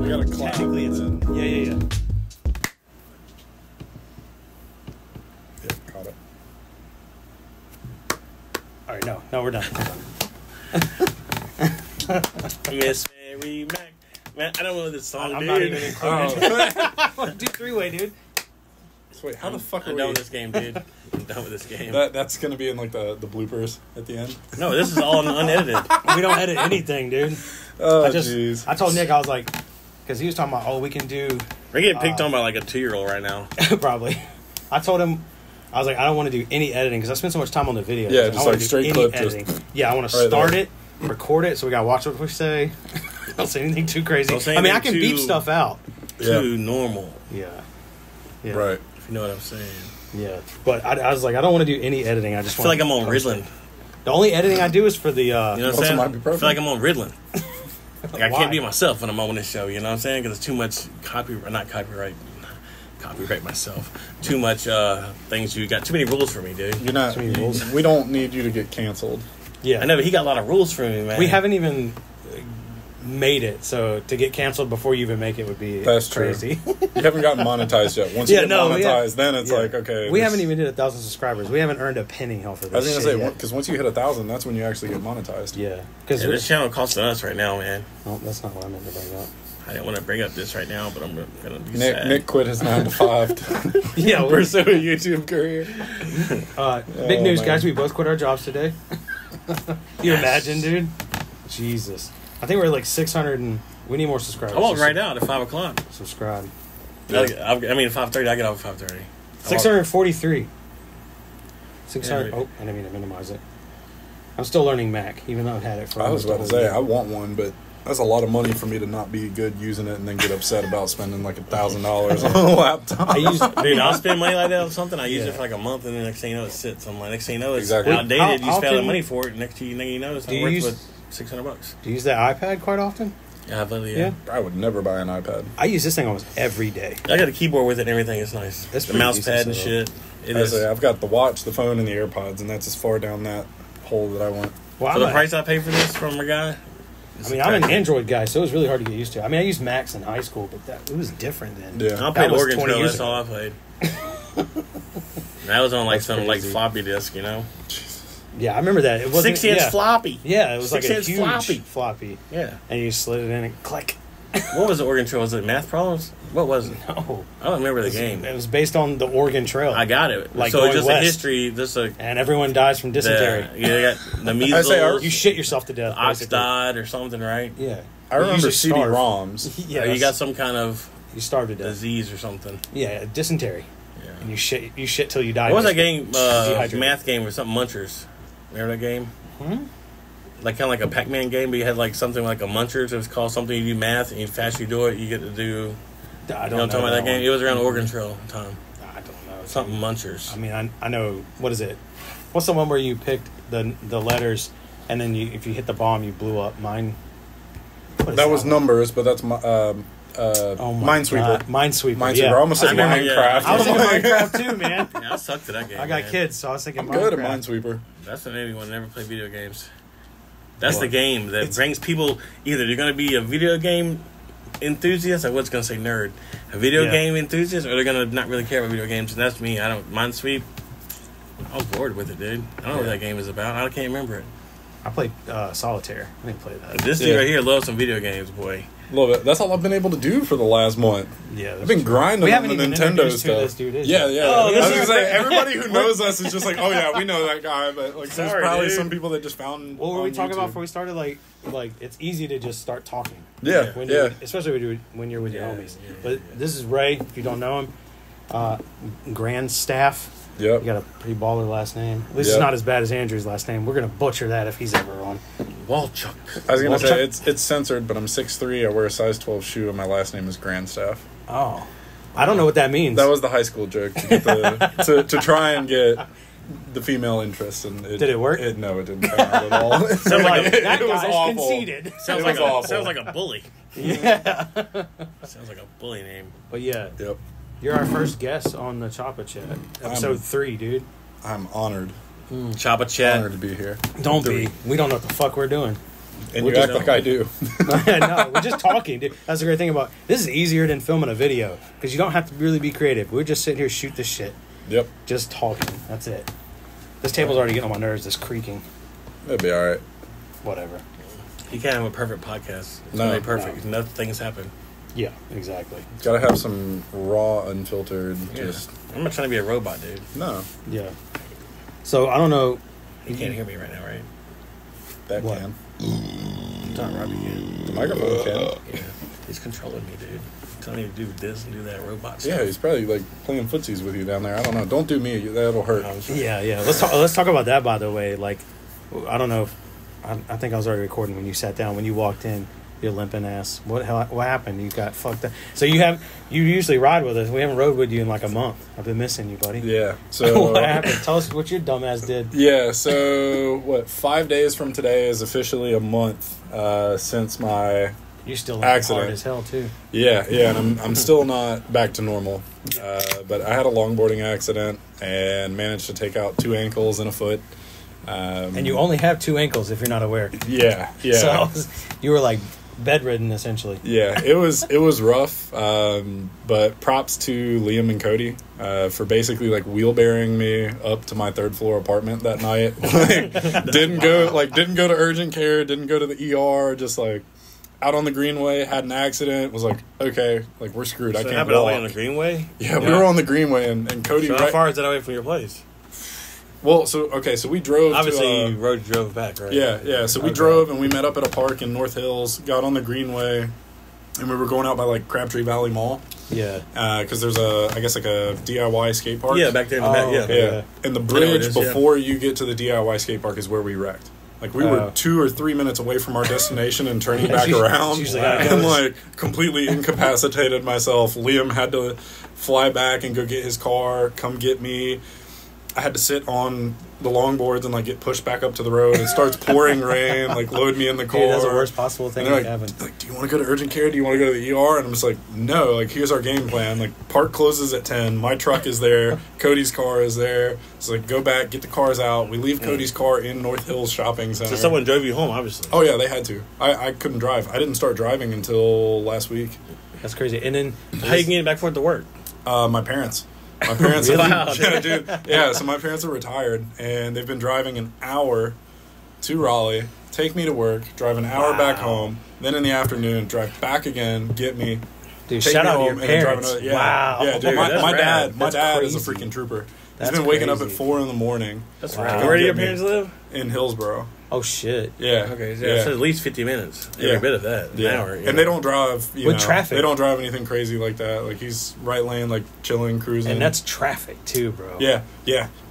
We got a clap. Technically, it's yeah. Yeah, caught it. All right, no, we're done. Miss Mary Mac. Man, I don't know this song, I'm dude. not even included. Do three-way, dude. So wait, how the fuck are I'm we? done with this game, dude. I'm done with this game. That's gonna be in like the bloopers at the end. No, this is all unedited. We don't edit anything, dude. Oh, I told Nick, I was like, because he was talking about, we can do We're getting picked on by like a 2-year-old right now. probably. I told him, I was like, I don't want to do any editing because I spend so much time on the video. Yeah, I just don't wanna like do straight any clip, editing. just Yeah, I want to right start there. it, record it, so we gotta watch what we say. Don't say anything too crazy. Don't say I mean, I anything can beep too- stuff out. Too normal, Yeah. Right. if you know what I'm saying. Yeah, but I was like, I don't want to do any editing. I just I feel like I'm on Ritalin. The only editing I do is for the. You know what I'm Also saying? might be I feel like I'm on Ritalin. Like I Why? can't be myself when I'm on this show. You know what I'm saying? Because it's too much copyright myself. Too much things. You got too many rules for me, dude. You're not. Too many rules. We don't need you to get canceled. Yeah, I know, but he got a lot of rules for me, man. we haven't even made it, so to get canceled before you even make it would be That's true. crazy. You haven't gotten monetized yet. Once Yeah, you get no, monetized, then it's Yeah. like okay. We haven't even hit 1,000 subscribers. We haven't earned a penny off of this. I was gonna shit say yet. because once you hit 1,000, that's when you actually get monetized. Yeah, because this channel costing us right now, man. oh, that's not what I meant to bring up. I didn't want to bring up this right now, but I'm gonna be sad. Nick quit his 9 to 5 to Yeah, pursue a YouTube career. big news, man. guys. We both quit our jobs today. You imagine, dude? Jesus, I think we're like 600 and we need more subscribers. I walk right out at 5 o'clock. Subscribe. I mean, at 5:30. I get off at 5:30. 643. 600. Yeah, Oh, I didn't mean to minimize it. I'm still learning Mac, even though I've had it for. I was about to almost say a I whole year. want one, but that's a lot of money for me to not be good using it and then get upset about spending like $1,000 on a laptop. I use. Dude, I'll spend money like that on something. I use Yeah. it for like a month, and then next thing you know, it sits. I'm like, next thing you know, it's Exactly. outdated. How You spend all the often- money for it. Next thing you know, it's Do not you worth use- but $600. Do you use that iPad quite often? Yeah, I believe. Yeah. Yeah. I would never buy an iPad. I use this thing almost every day. I got a keyboard with it and everything. It's nice. It's the pretty mouse decent pad and stuff. shit. It I is. say I've got the watch, the phone, and the AirPods, and that's as far down that hole that I went. Well, For the price I paid for this from a guy. I mean, I'm an Android guy, so it was really hard to get used to. I mean, I used Macs in high school, but it was different then. Yeah. I played was Oregon 20 Trail. years That's ago. all I played. That was on like That's some like crazy. floppy disk, you know. Yeah, I remember that. It wasn't 6-inch yeah. floppy. Yeah, it was like a 6-inch huge floppy. floppy, Yeah. and you slid it in and click. What was the Oregon Trail? Was it math problems? What was it? No, I don't remember the game. it was based on the Oregon Trail. I got it. Like so going it's just west. a history. Just a and everyone dies from dysentery. yeah. They got the measles. You shit yourself to death. ox basically. died or something, right? Yeah, I remember usually starve. CD-ROMs. Yeah, Or you got some kind of you starved to death. disease or something. Yeah, dysentery, Yeah. and you shit till you die. What was that game? Dehydrated. Math game or something? Munchers. Remember that game? Like kind of like a Pac-Man game, but you had like something like a Munchers. It was called something. You do math, and the faster you do it, you get to do. I You know what I'm don't talking about that game? one. It was around Oregon Trail time. I don't know. Something Munchers. I mean, I know what is it? What's the one where you picked the letters and then if you hit the bomb you blew up? Mine. What is That was one? numbers, but that's my Oh my Minesweeper. God. Minesweeper. Minesweeper. Yeah. I almost said I remember, Minecraft. I was thinking Minecraft too, man. Yeah, I sucked at that game. I got man. kids, so I was thinking I'm good at Minecraft. Minesweeper. That's what anyone never play video games. That's Well, the game that it's- brings people. Either you're going to be a video game enthusiast, I was going to say nerd, a video Yeah. game enthusiast, or they're going to not really care about video games. And that's me. I don't Minesweep. I was bored with it, dude. I don't know what that game is about. I can't remember it. I played Solitaire. I didn't play that. This dude Yeah. right here loves some video games, boy. Love it. That's all I've been able to do for the last month. Yeah, I've been grinding We on haven't the even Nintendo introduced who stuff. this dude is Yeah, yet. yeah. Oh, I was this gonna is say great. everybody who knows us is just like, oh yeah, we know that guy. But like, there's Sorry, probably dude. some people that just found. What were on we talking about YouTube. before we started? Like it's easy to just start talking. Yeah, When yeah. especially when you're with your Yeah, homies. yeah, But this is Ray. If you don't know him, Grandstaff. Yep. You got a pretty baller last name. At least Yep. it's not as bad as Andrew's last name. We're gonna butcher that if he's ever on. Walchuk. I was gonna Well, say it's censored, but I'm 6'3". I wear a size 12 shoe, and my last name is Grandstaff. Oh, I don't know what that means. That was the high school joke to get the to try and get the female interest. And Did it work? No, it didn't come out at all. Sounds like a, that it was guy's awful. conceited. sounds It like was a awful. sounds like a bully. Yeah. Sounds like a bully name. But yeah, Yep. you're our first guest on the Choppa Chat, episode 3, dude. I'm honored Choppa Chat. to be here. Don't be. We don't know what the fuck we're doing. And you act like I do. No, we're just talking, dude. That's the great thing about this is easier than filming a video because you don't have to really be creative. We're just sitting here, shoot this shit. Yep. Just talking. That's it. This table's already getting on my nerves. This creaking. It'll be all right. Whatever. You can't have a perfect podcast. It's No. not perfect. No. Things happen. Yeah, exactly. Gotta have some raw, unfiltered. Yeah. Just I'm not trying to be a robot, dude. no. Yeah. So I don't know. You can't hear me right now, right? That What? can. Not Robbie can. The microphone can. Yeah. He's controlling me, dude. Telling me to do this and do that robot stuff. Yeah, he's probably like playing footsies with you down there. I don't know. Don't do me. That'll hurt. Yeah. Let's talk about that. By the way, like, I don't know. I think I was already recording when you sat down. When you walked in, your limping ass. What happened? You got fucked up. So you usually ride with us. We haven't rode with you in like a month. I've been missing you, buddy. Yeah. So What happened? Tell us what your dumbass did. Yeah. So 5 days from today is officially a month since my You're still accident. hard as hell too. Yeah, and I'm still not back to normal. But I had a longboarding accident and managed to take out 2 ankles and a foot. And you only have 2 ankles if you're not aware. Yeah. So you were like bedridden essentially. Yeah, it was rough. But props to Liam and Cody for basically like wheelbarrowing me up to my 3rd floor apartment that night. Like, didn't go to urgent care, didn't go to the ER, just like out on the Greenway, had an accident, was like, okay, like we're screwed. So I it can't happened all the way walk. on the Greenway? Yeah, we were on the Greenway and Cody. So how far is that away from your place? Well, so we drove. Obviously, you drove back, right? Yeah. So we drove and we met up at a park in North Hills, got on the Greenway, and we were going out by like Crabtree Valley Mall. Yeah. Because there's a DIY skate park. Yeah, back there in the back. Yeah. Yeah. And the I know it bridge is, yeah. before you get to the DIY skate park is where we wrecked. Like we were 2 or 3 minutes away from our destination and turning back around, usually how it and goes. like completely incapacitated myself. Liam had to fly back and go get his car, come get me. I had to sit on the longboards and like get pushed back up to the road. It starts pouring rain, like load me in the car. Dude, that's the worst possible thing And that they're happened. like, do you want to go to urgent care? Do you want to go to the ER? And I'm just like, no, like here's our game plan. Like park closes at 10. My truck is there. Cody's car is there. It's like go back, get the cars out. We leave Cody's car in North Hills Shopping Center. So someone drove you home, obviously. Oh yeah, they had to. I couldn't drive. I didn't start driving until last week. That's crazy. And then How you getting back forth to work? My parents. My parents Really? yeah, dude. Yeah, so my parents are retired and they've been driving an hour to Raleigh, take me to work, drive an hour back home, then in the afternoon drive back again, get me, dude, take shout me out to home, your and then drive parents. another. Yeah, Wow. yeah, dude. Dude, my that's dad, rad. my dad is a crazy. freaking trooper. That's He's been waking up at crazy. 4 a.m. That's Wow. right. Where do your Get me. parents live? in Hillsboro. Oh shit. Yeah. Okay, so yeah. at least 50 minutes. Every Yeah. bit of that. An hour. And they don't drive With know, traffic. They don't drive anything crazy like that. Like he's right lane, like chilling, cruising. And that's traffic too, bro. yeah.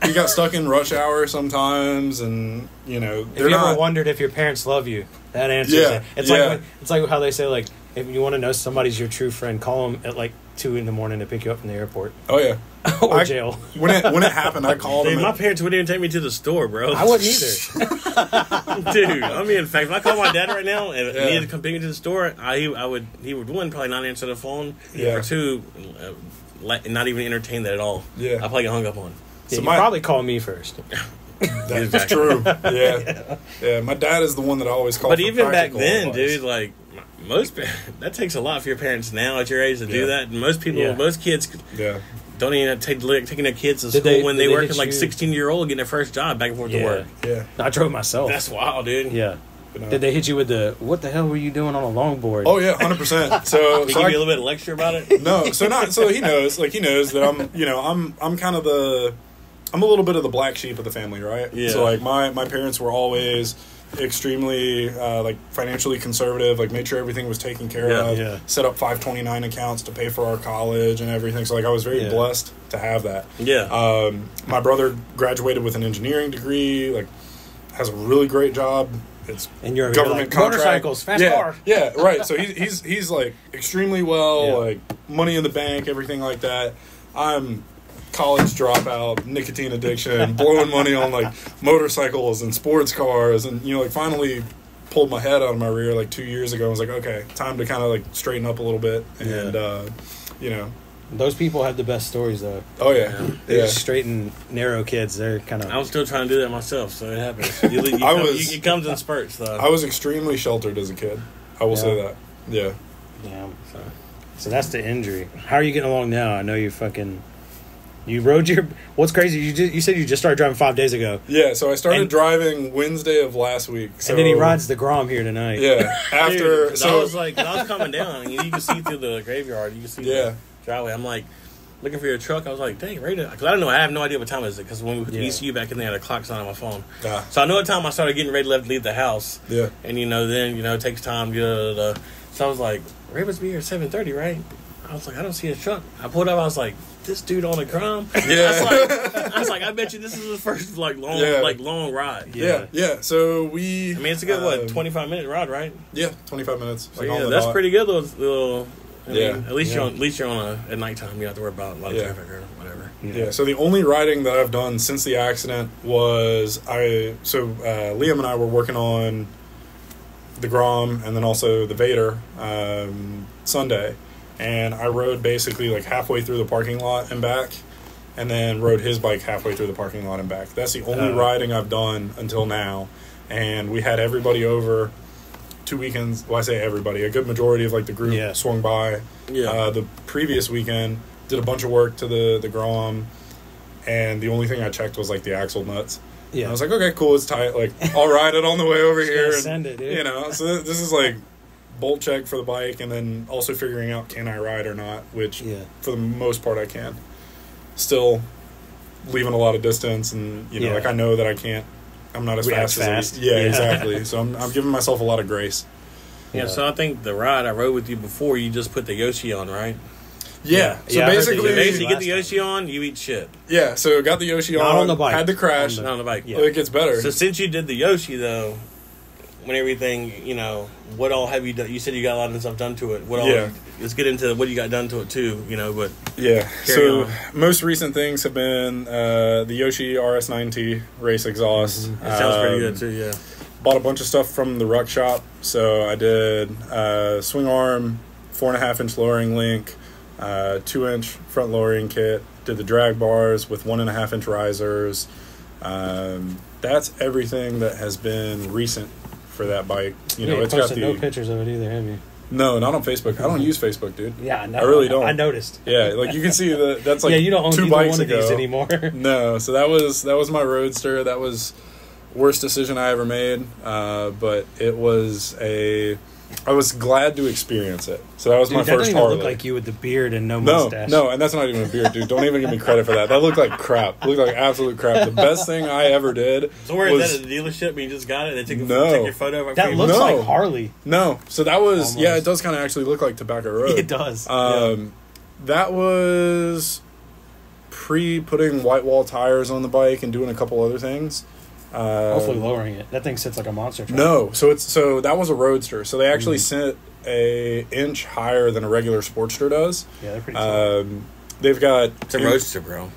He got stuck in rush hour sometimes, and they're If you not. ever wondered if your parents love you, that answers Yeah, it. It's yeah. like how they say, like, if you want to know somebody's your true friend, call them at like 2 a.m. to pick you up from the airport Oh yeah. or jail. When it happened, I called Dude, him. my parents wouldn't even take me to the store, bro. I wouldn't either. Dude, I mean, in fact, if I called my dad right now and Yeah. he needed to come pick me to the store, he would one, probably not answer the phone, Yeah. or two, not even entertain that at all. Yeah. I probably get hung up on. Yeah, So you my- probably call me first. That's Exactly. true. Yeah. My dad is the one that I always call. But for even back practical then, advice. dude, like that takes a lot for your parents now at your age to Yeah. do that. And most people, Yeah. most kids Yeah. don't even taking their kids to Did school they- when did they they work hit at like you- 16-year-old getting their first job back and forth to Yeah. work. Yeah. I drove myself. That's wild, dude. Yeah. But no. Did they hit you with the, what the hell were you doing on a longboard? Oh yeah, 100%. So He so give I, you a little bit of lecture about it. no, so he knows that I'm kind of I'm a little bit of the black sheep of the family, right? Yeah. So like my parents were always extremely like financially conservative, like made sure everything was taken care Yeah, of, yeah. set up 529 accounts to pay for our college and everything. So like I was very Yeah. blessed to have that. Yeah. My brother graduated with an engineering degree, like has a really great job. It's And you're government like, contract. motorcycles, fast yeah, car. Yeah, right. So he's like extremely well, Yeah. like money in the bank, everything like that. I'm college dropout, nicotine addiction, blowing money on like motorcycles and sports cars, and like finally pulled my head out of my rear like 2 years ago. I was like, okay, time to kind of like straighten up a little bit and Those people have the best stories, though. Oh yeah, They're yeah. just straight and narrow kids. They're kind of. I'm still trying to do that myself, so it happens. It comes in spurts, though. I was extremely sheltered as a kid. I will say that. Yeah. Yeah. So that's the injury. How are you getting along now? I know you fucking. You rode your. What's crazy? You said you just started driving 5 days ago. Yeah. So I started driving Wednesday of last week. So, and then he rides the Grom here tonight. Yeah. After. Dude, so I was coming down, and you can see through the graveyard. You can see the driveway. I'm like looking for your truck. I was like, dang, ready? Because I don't know. I have no idea what time it is. Because when we put the ECU back in there, the clock's on my phone. So I know what time I started getting ready to leave the house. Yeah. And then it takes time. So I was like, Ray must be here at 7:30, right? I was like, I don't see his truck. I pulled up. I was like, this dude on the Grom. Yeah. I was like, I bet you this is his first long ride. Yeah. So we. I mean, it's a good 25-minute ride, right? Yeah, 25 minutes. So that's pretty good. Little. At least you're on at nighttime. You don't have to worry about a lot of traffic or whatever. Yeah. So the only riding that I've done since the accident was Liam and I were working on the Grom and then also the Vader Sunday, and I rode basically like halfway through the parking lot and back, and then rode his bike halfway through the parking lot and back. That's the only riding I've done until now, and we had everybody over 2 weekends. Well, I say everybody, a good majority of like the group swung by. The previous weekend did a bunch of work to the Grom, and the only thing I checked was like the axle nuts. Yeah, and I was like, okay, cool, it's tight. Like, I'll ride it on the way over here. And, send it, dude. So this is like bolt check for the bike, and then also figuring out can I ride or not, which for the most part I can. Still leaving a lot of distance, and like I know that I can't. I'm not as fast as exactly. So I'm giving myself a lot of grace. Yeah. So I think the ride I rode with you before, you just put the Yoshi on, right? Yeah. So basically, you get the Yoshi on, you eat shit. Yeah. So got the Yoshi Not on the bike. Had the crash. Not on the bike. Yeah. Well, it gets better. So since you did the Yoshi though, when everything, what all have you done? You said you got a lot of stuff done to it. What all? Let's get into what you got done to it too. But so most recent things have been the Yoshi RS9T race exhaust. It sounds pretty good too. Yeah. Bought a bunch of stuff from the ruck shop. So I did swing arm, 4.5-inch lowering link, 2-inch front lowering kit. Did the drag bars with 1.5-inch risers. That's everything that has been recent for that bike. It's got no pictures of it either, have you? No, not on Facebook. I don't use Facebook, dude. Yeah, no, I really don't. I noticed. Yeah, like you can see that's like you don't own 2 bikes one ago. of these anymore. No, so that was my Roadster. That was worst decision I ever made. But it was I was glad to experience it. So that was my first Harley. Look like you with the beard and no mustache. No, and that's not even a beard, dude. Don't even give me credit for that. That looked like crap. It looked like absolute crap. The best thing I ever did. So where is that at the dealership? You just got it. They take your photo. That looks like Harley. No, so that was it does kind of actually look like Tobacco Road. It does. That was putting white wall tires on the bike and doing a couple other things. Hopefully lowering it. That thing sits like a monster truck. No, so that was a Roadster. So they actually sit a inch higher than a regular Sportster does. Yeah, they're pretty tall. They've got... It's a Roadster, bro.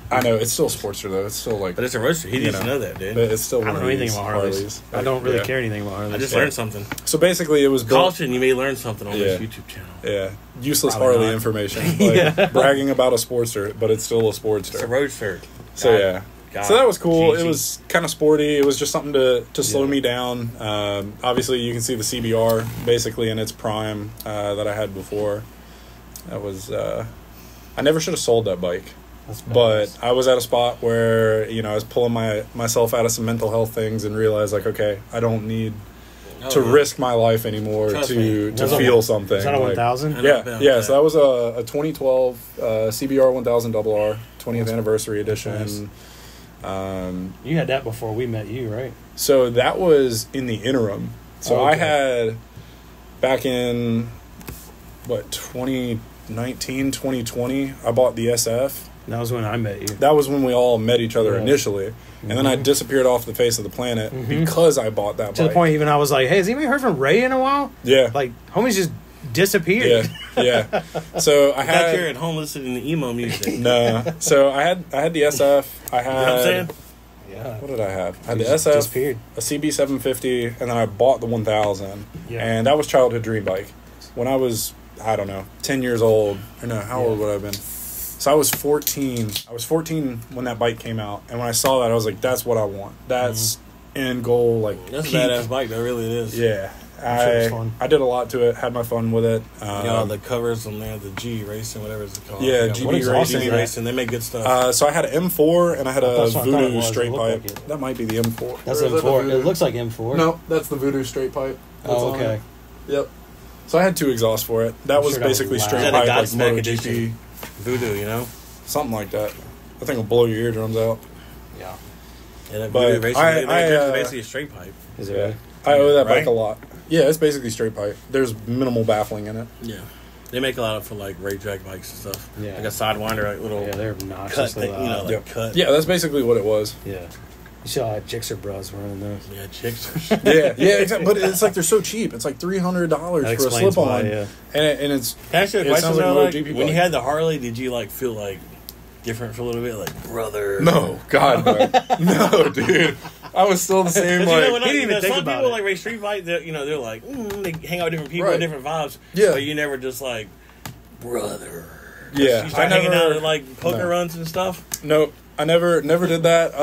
I know, it's still a Sportster, though. It's still like... But it's a Roadster. He needs to know that, dude. But it's still I don't know anything about Harleys. I don't really care anything about Harleys. I just learned something. So basically it was built... Caution, you may learn something on this YouTube channel. Yeah. Useless Harley information. Like, bragging about a Sportster, but it's still a Sportster. It's a Roadster. So, yeah. So that was cool. It was kind of sporty. It was just something to slow me down. Obviously, you can see the CBR basically in its prime that I had before. That was... I never should have sold that bike. But I was at a spot where, I was pulling myself out of some mental health things and realized, like, okay, I don't need to risk my life anymore to feel something. Is that a 1000? Yeah. So that was a 2012 CBR 1000 RR 20th anniversary edition. Nice. You had that before we met you, right? So that was in the interim. So I had back in 2019, 2020, I bought the SF. That was when I met you. That was when we all met each other initially. And then I disappeared off the face of the planet because I bought that bike. To the point even I was like, hey, has anybody heard from Ray in a while? Yeah. Like, homies just disappeared. Yeah. So I had... here at home listening to emo music. No. So I had the SF. I had... You know what I'm saying? Yeah. What did I have? I had the SF, disappeared. a CB750, and then I bought the 1000. Yeah. And that was childhood dream bike. When I was I don't know, 10 years old. Or no, how old would I have been? So I was 14. I was 14 when that bike came out. And when I saw that, I was like, that's what I want. That's end goal. Like, that's a badass bike. That really is. Yeah. I did a lot to it. Had my fun with it. The covers on there, the G Racing, whatever it's called. Yeah, GB Racing. They make good stuff. So I had an M4 and I had a Voodoo straight pipe. Like that might be the M4. That's M4. It looks like M4. No, that's the Voodoo straight pipe. Oh, okay. Yep. So I had 2 exhausts for it. That was basically straight pipe, like MotoGP. Voodoo, you know? Something like that. I think it'll blow your eardrums out. Yeah. Yeah, that Voodoo Racing is basically a straight pipe. Is it really? I owe that bike a lot. Yeah, it's basically straight pipe. There's minimal baffling in it. Yeah. They make a lot of for like racetrack bikes and stuff. Yeah. Like a sidewinder, like little they're obnoxiously loud. Cut. Yeah, that's basically what it was. Yeah. You saw Gixxer bros running those. Yeah, Gixxers. yeah, exactly. But it's like they're so cheap. It's like $300 for a slip-on. Yeah. And it's... Can I ask you a question like though? GP when you had the Harley, did you like feel like different for a little bit? Like, brother? No. God, no. No, dude. I was still the same. Like, he didn't even think about it. Some people like race street fight. They're like, they hang out with different people, different vibes. Yeah, but you never just like, brother. Yeah, you start hanging out at like poker runs and stuff. Nope, I never did that.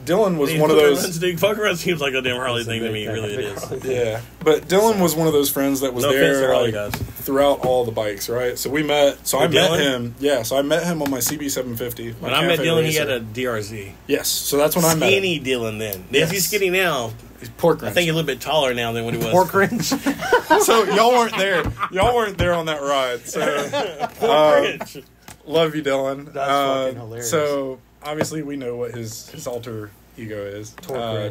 Dylan was one of those. Poker runs seems like a damn Harley thing to me. Really, it is. Yeah, but Dylan was one of those friends that was there throughout all the bikes, right? So we met. So I met him. Yeah, so I met him on my CB750. When I met Dylan, he had a DRZ. Yes, so that's when I met him. Skinny Dylan then. Yes. He's skinny now. He's pork wrench. I think he's a little bit taller now than what he was. Pork wrench. So y'all weren't there. Y'all weren't there on that ride. So pork wrench. Love you, Dylan. That's fucking hilarious. So obviously we know what his alter ego is.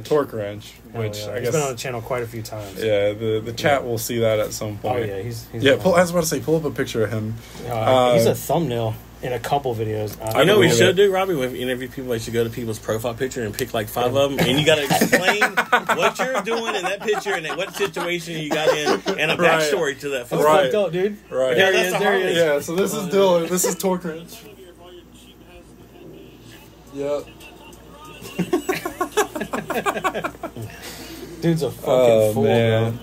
Torque wrench, which I guess he's been on the channel quite a few times. Yeah, the chat will see that at some point. Oh yeah, he's I was about to say, pull up a picture of him. He's a thumbnail in a couple videos. I know we should do, Robbie. When we interview people, you should go to people's profile picture and pick like 5 of them, and you got to explain what you're doing in that picture and what situation you got in, and a backstory to that. That's fucked up, dude. Right. There he is. There he is. Yeah. So this is Dylan. This is Torque Wrench. Yep. Dude's a fucking fool, man. Bro.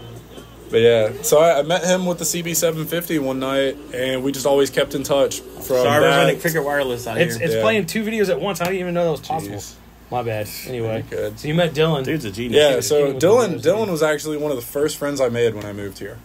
But yeah, so I met him with the CB750 one night, and we just always kept in touch. We're running Cricket Wireless out here. It's playing 2 videos at once. I didn't even know that was possible. My bad. Anyway, good. So you met Dylan. Dude's a genius. Yeah, so Dylan was actually one of the first friends I made when I moved here.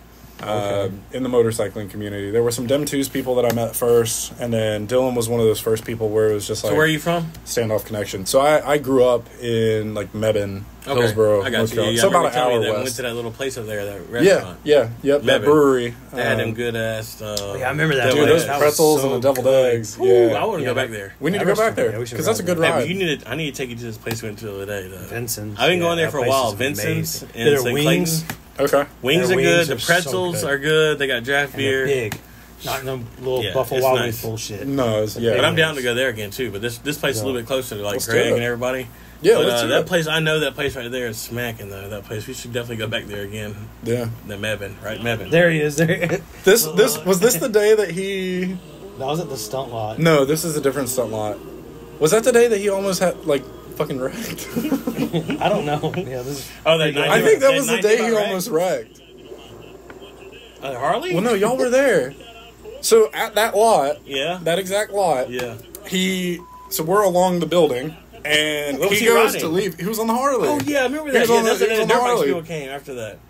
In the motorcycling community. There were some Dem 2s people that I met first, and then Dylan was one of those first people where it was just like... So where are you from? Standoff connection. So I grew up in like Mebane, Hillsboro, I got North you. So about an hour west. west. Went to that little place over there, that restaurant. Yep, Mebane. that brewery. They had them good ass... yeah, I remember that. Dude, those pretzels and the deviled eggs. Yeah. I want to go back there. We need to go back there, because that's a good ride. I need to take you to this place we went to the other day. Vincent's. I've been going there for a while. Vincent's and St. Clayton's. Okay. Wings are good. The pretzels are good. They got draft beer. Big. Not no little Buffalo Wild Wings bullshit. No, but I'm down to go there again too. But this place is a little bit closer to like Greg and everybody. Yeah, but that place, I know that place right there is smacking though. That place, we should definitely go back there again. Yeah. The Mebane, right? Mebane. There he is. There. This was this the day that he? That was at the stunt lot. No, this is a different stunt lot. Was that the day that he almost had like fucking wrecked? I don't know. Yeah, this. I think that was the day he almost wrecked. Harley? Well, no, y'all were there. So at that lot, that exact lot, so we're along the building, and he goes to leave. He was on the Harley. Oh yeah, I remember that. That's the dirt bike people came after that.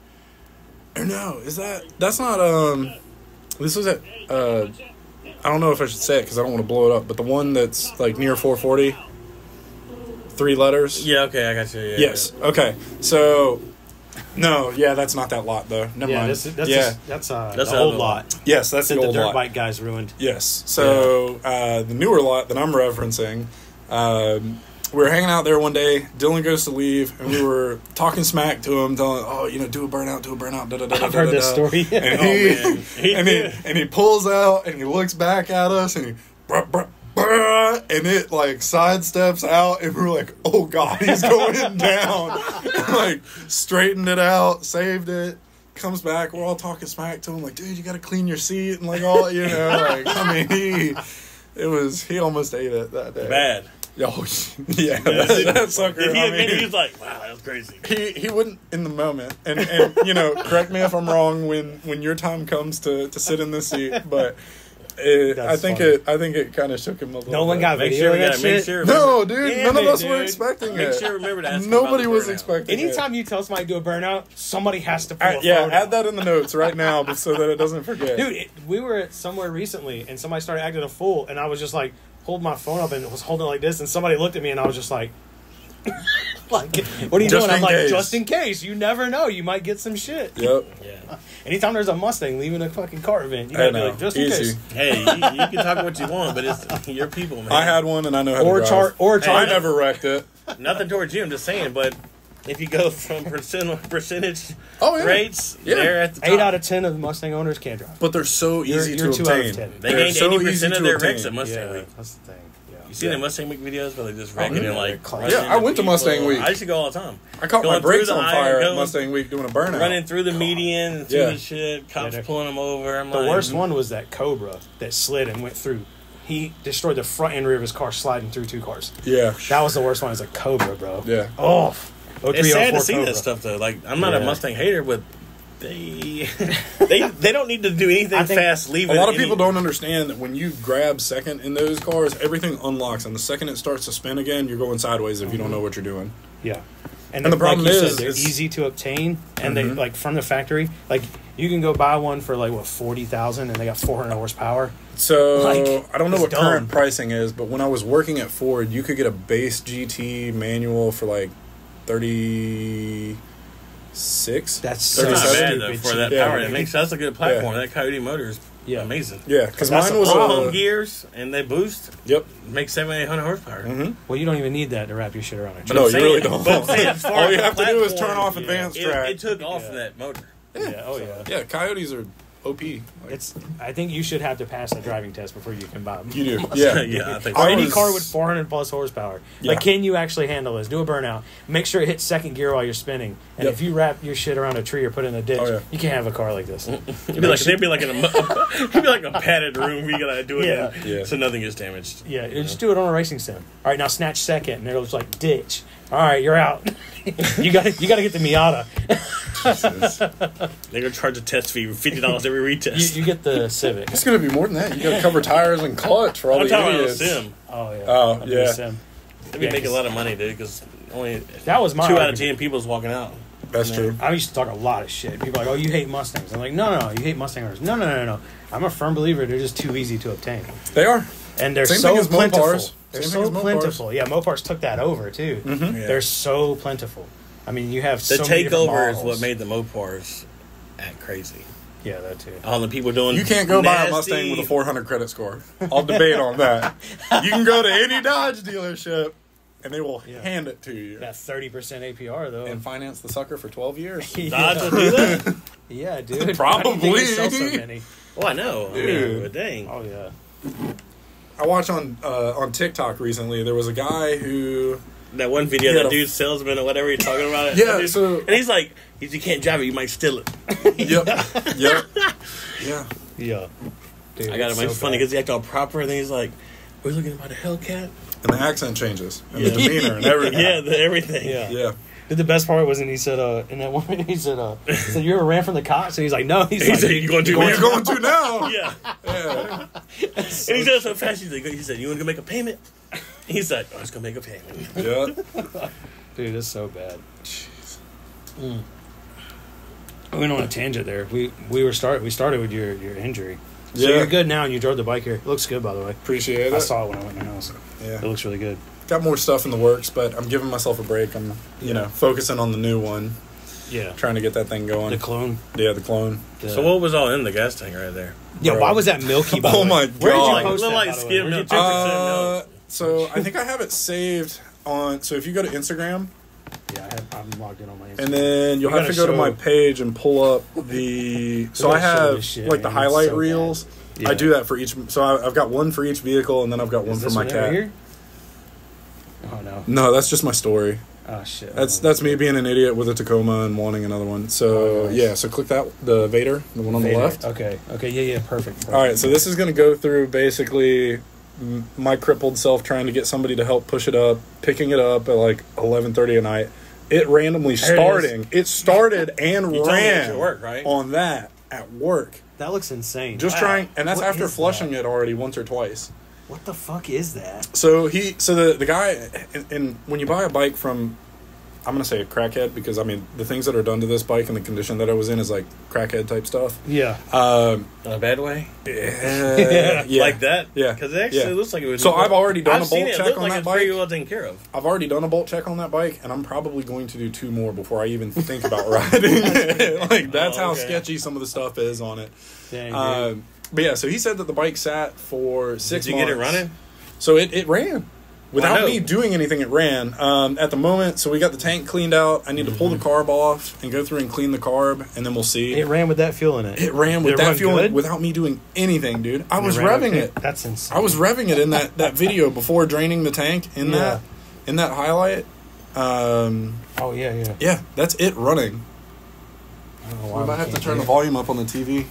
Or no, that's not this was at I don't know if I should say it because I don't want to blow it up, but the one that's like near 440, 3 letters. Yeah, okay, I got you. Yeah, yes, okay, so. No, that's not that lot though. Never mind. That's the old lot. Yes, that's the old lot. The dirt bike guys ruined. Yes. So the newer lot that I'm referencing, we were hanging out there one day. Dylan goes to leave, and we were talking smack to him, telling, do a burnout. I've heard this story. And he pulls out and he looks back at us and he. And it like sidesteps out, and we're like, "Oh God, he's going down!" Like straightened it out, saved it. Comes back, we're all talking smack to him, like, "Dude, you got to clean your seat," and like all like I mean, he almost ate it that day. Bad. Oh, yeah, that sucker. He was like, "Wow, that was crazy." He wouldn't in the moment, and correct me if I'm wrong when your time comes to sit in this seat, but I think it kind of shook him a little. No one got video of that shit. No, dude, none of us were expecting it. Make sure remember to ask. Nobody was expecting it. Anytime you tell somebody to do a burnout, somebody has to pull a photo. Add that in the notes right now, so that it doesn't forget. Dude, we were somewhere recently, and somebody started acting a fool, and I was just like, hold my phone up and was holding it like this, and somebody looked at me, and I was just like, what are you doing? I'm like, just in case. You never know. You might get some shit. Yep. Yeah. Anytime there's a Mustang leaving a fucking car event, you gotta be like, just in case. Hey, you can talk what you want, but it's your people, man. I had one, and I know how to drive. I never wrecked it. Nothing towards you. I'm just saying, but if you go from percentage rates, they're at the top. 8 out of 10 of Mustang owners can't drive. But they're so easy to obtain. They gained 80% of their wrecks at Mustang Week. That's the thing. You see the Mustang Week videos where they just wrecking and like... Yeah, I went to Mustang Week. I used to go all the time. I caught my brakes on fire at Mustang Week doing a burnout. Running through the median and through the shit, cops pulling them over. The worst one was that Cobra that slid and went through. He destroyed the front and rear of his car sliding through 2 cars. Yeah. That was the worst one. It was a Cobra, bro. Yeah. Oh. It's sad to see that stuff, though. Like, I'm not a Mustang hater, but... They don't need to do anything fast. Leave a lot of people don't understand that when you grab second in those cars, everything unlocks, and the second it starts to spin again, you're going sideways if you don't know what you're doing. Yeah, and the problem is they're easy to obtain, and they like from the factory. Like you can go buy one for like $40,000, and they got 400 horsepower. So I don't know what current pricing is, but when I was working at Ford, you could get a base GT manual for like $36. That's not bad though for that power. That's a good platform. That Coyote motor is amazing. Yeah, because mine was all gears and they boost. Yep, makes 700-800 horsepower. Mm-hmm. Well, you don't even need that to wrap your shit around it. No, you really don't. But all you have to do is turn off advanced track. It took off that motor. Yeah, Coyotes are OP. I think you should have to pass that driving test before you can buy them. You do, yeah. I think so. Or any car with 400 plus horsepower. Like, can you actually handle this? Do a burnout. Make sure it hits second gear while you're spinning. And if you wrap your shit around a tree or put it in a ditch, you can't have a car like this. It'd be like a padded room where you gotta do it so nothing gets damaged. Yeah, just do it on a racing sim. All right, now snatch second, and it'll just like ditch. All right, you're out. you gotta get the Miata. They're gonna charge a test fee $50 every retest. You get the Civic. It's gonna be more than that. You gotta cover tires and clutch for all the idiots. Sim. Oh yeah. Oh yeah. Sim. They'd be making a lot of money, dude. Because only that was my 2 out of 10 people's walking out. That's true. I used to talk a lot of shit. People are like, "Oh, you hate Mustangs." I'm like, "No, you hate Mustang owners." No. I'm a firm believer they're just too easy to obtain. They are, and they're so plentiful. They're so plentiful. Yeah, Mopars took that over too. Mm-hmm. They're so plentiful. I mean, you have the so many takeover is what made the Mopars act crazy. Yeah, that too. All the people doing you can't go buy a Mustang with a 400 credit score. I'll debate on that. You can go to any Dodge dealership and they will hand it to you. That 30% APR though, and finance the sucker for 12 years. Dodge will do that. Yeah, dude. Probably. Sell so many. Oh, I know. Dude. I mean, but dang. Oh yeah. I watched on TikTok recently. There was a guy who that one video, that dude salesman or whatever you're talking about. Yeah, and he's like, if you can't drive it, you might steal it. Yeah. Dude, I got it. It's funny because he acted all proper, and then he's like, "We're looking about a Hellcat," and the accent changes, and the demeanor, and everything. Everything. Yeah. The best part was when he said, in that one minute, he said, you ever ran from the cops? And he's like, no. He's like, you going to? Where you going to now? Yeah. And he said so fast. He said, you want to go make a payment? He's like, I was going to make a payment. Yeah. Dude, it's so bad. Jeez. We went on a tangent there. We started with your injury. So you're good now, and you drove the bike here. It looks good, by the way. Appreciate it. I saw it when I went in the house. Yeah. It looks really good. Got more stuff in the works, but I'm giving myself a break. I'm, focusing on the new one. Yeah. Trying to get that thing going. The clone. Yeah, the clone. So what was all in the gas tank right there? Yeah, why was that milky, by the way? Oh, my God. Where did you post that, like skim milk. So I think I have it saved on... So if you go to Instagram... Yeah, I'm logged in on my Instagram. And then you'll have to go to my page and pull up the... So I have, the highlight reels. Yeah. I do that for each... So I've got one for each vehicle, and then I've got one for my cat. Right here? Oh, no. No, that's just my story. Oh, shit. That's me being an idiot with a Tacoma and wanting another one. So, nice. So click that, the Vader, the one on the left. Okay, yeah, perfect. All right, so this is going to go through basically my crippled self trying to get somebody to help push it up, picking it up at like 11:30 at night. It randomly started and ran at work, right? on that at work. That looks insane. Just trying, and that's after flushing it already once or twice. What the fuck is that? So the guy, and when you buy a bike from, I'm going to say a crackhead, because, I mean, the things that are done to this bike and the condition that I was in is, like, crackhead type stuff. Yeah. In a bad way? Yeah. Like that? Yeah. Because it actually looks like it was... So I've already done a bolt check check on like that it's bike. pretty well taken care of. I've already done a bolt check on that bike, and I'm probably going to do 2 more before I even think about riding it. Like, that's how sketchy some of the stuff is on it. Dang, but, yeah, so he said that the bike sat for 6 months. Did you get it running? So it ran. Without me doing anything, it ran. At the moment, so we got the tank cleaned out. I need to pull the carb off and go through and clean the carb, and then we'll see. It ran with that fuel in it. It ran with that fuel without me doing anything, dude. I was revving it. That's insane. I was revving it in that video before draining the tank in that highlight. Yeah, that's it running. I don't know why we might have to turn the volume up on the TV.